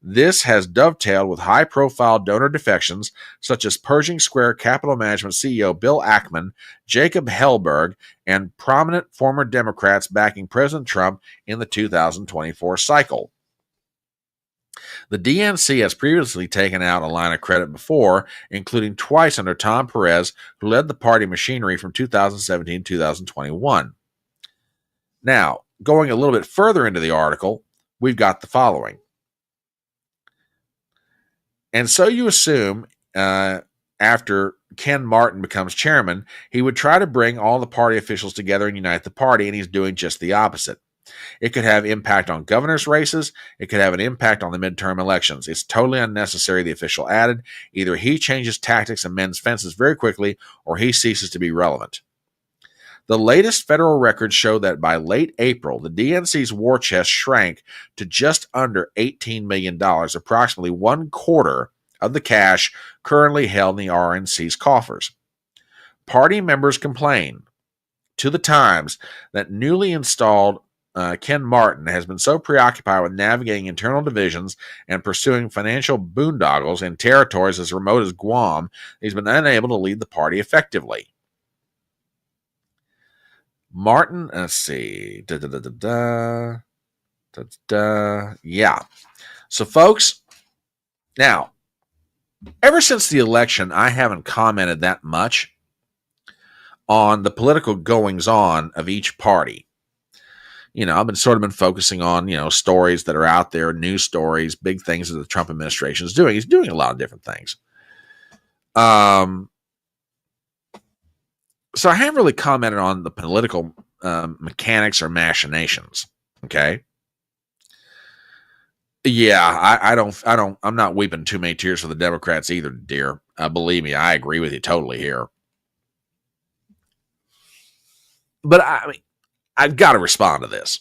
A: This has dovetailed with high-profile donor defections, such as Pershing Square Capital Management CEO Bill Ackman, Jacob Hellberg, and prominent former Democrats backing President Trump in the 2024 cycle. The DNC has previously taken out a line of credit before, including twice under Tom Perez, who led the party machinery from 2017 to 2021. Now, going a little bit further into the article, we've got the following. And so you assume after Ken Martin becomes chairman, he would try to bring all the party officials together and unite the party, and he's doing just the opposite. It could have impact on governor's races. It could have an impact on the midterm elections. It's totally unnecessary, the official added. Either he changes tactics and mends fences very quickly, or he ceases to be relevant. The latest federal records show that by late April, the DNC's war chest shrank to just under $18 million, approximately 1/4 of the cash currently held in the RNC's coffers. Party members complain to the Times that newly installed Ken Martin has been so preoccupied with navigating internal divisions and pursuing financial boondoggles in territories as remote as Guam, he's been unable to lead the party effectively. Martin, let's see. Yeah. So, folks, now, ever since the election, I haven't commented that much on the political goings-on of each party. You know, I've been focusing on, stories that are out there, news stories, big things that the Trump administration is doing. He's doing a lot of different things. So I haven't really commented on the political mechanics or machinations. Okay. Yeah, I'm not weeping too many tears for the Democrats either, dear. Believe me, I agree with you totally here. But I've got to respond to this.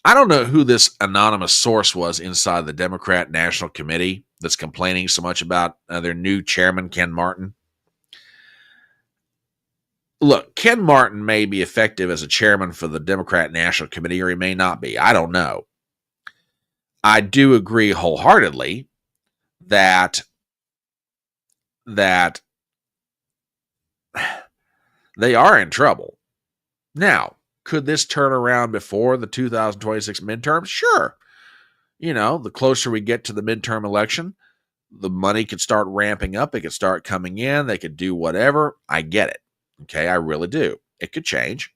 A: I don't know who this anonymous source was inside the Democrat National Committee that's complaining so much about their new chairman, Ken Martin. Look, Ken Martin may be effective as a chairman for the Democrat National Committee, or he may not be. I don't know. I do agree wholeheartedly that they are in trouble. Now, could this turn around before the 2026 midterms? Sure. The closer we get to the midterm election, the money could start ramping up. It could start coming in. They could do whatever. I get it. Okay, I really do. It could change.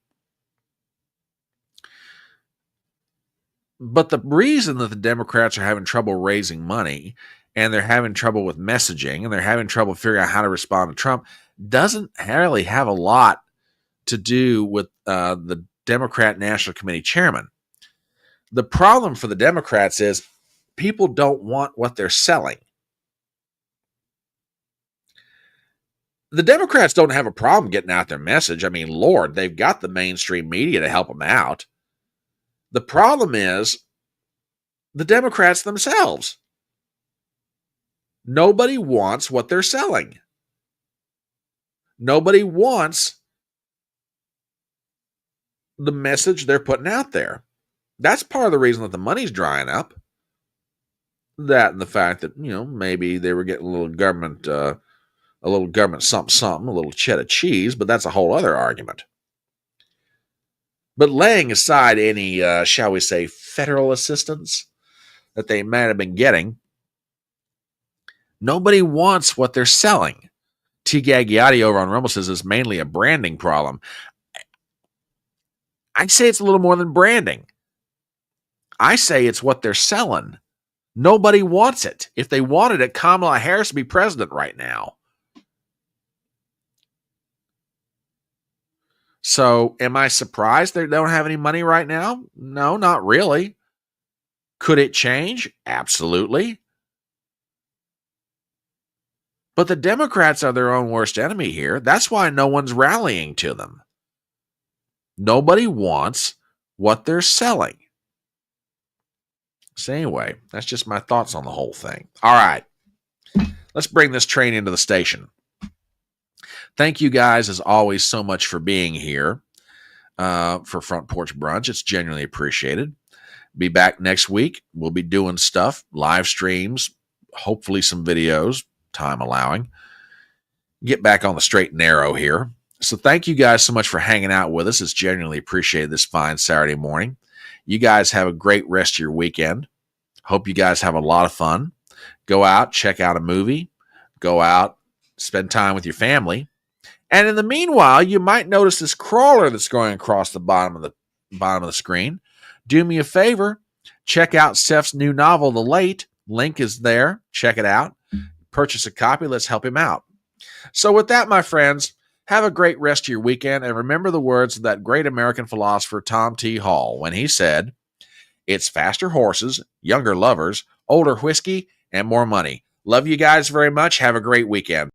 A: But the reason that the Democrats are having trouble raising money, and they're having trouble with messaging, and they're having trouble figuring out how to respond to Trump doesn't really have a lot to do with the Democrat National Committee chairman. The problem for the Democrats is people don't want what they're selling. The Democrats don't have a problem getting out their message. I mean, Lord, they've got the mainstream media to help them out. The problem is the Democrats themselves. Nobody wants what they're selling. Nobody wants the message they're putting out there. That's part of the reason that the money's drying up. That and the fact that, maybe they were getting a little government something, a little cheddar cheese, but that's a whole other argument. But laying aside any, shall we say, federal assistance that they might have been getting, nobody wants what they're selling. T. Gagliotti over on Rumble says it's mainly a branding problem. I'd say it's a little more than branding. I say it's what they're selling. Nobody wants it. If they wanted it, Kamala Harris would be president right now. So am I surprised they don't have any money right now? No, not really. Could it change? Absolutely. But the Democrats are their own worst enemy here. That's why no one's rallying to them. Nobody wants what they're selling. So anyway, that's just my thoughts on the whole thing. All right. Let's bring this train into the station. Thank you guys, as always, so much for being here for Front Porch Brunch. It's genuinely appreciated. Be back next week. We'll be doing stuff, live streams, hopefully some videos, time allowing. Get back on the straight and narrow here. So thank you guys so much for hanging out with us. It's genuinely appreciated this fine Saturday morning. You guys have a great rest of your weekend. Hope you guys have a lot of fun. Go out, check out a movie. Go out, spend time with your family. And in the meanwhile, you might notice this crawler that's going across the bottom of the screen. Do me a favor, check out Steph's new novel, The Late. Link is there. Check it out. Purchase a copy. Let's help him out. So with that, my friends, have a great rest of your weekend. And remember the words of that great American philosopher, Tom T. Hall, when he said, "It's faster horses, younger lovers, older whiskey, and more money." Love you guys very much. Have a great weekend.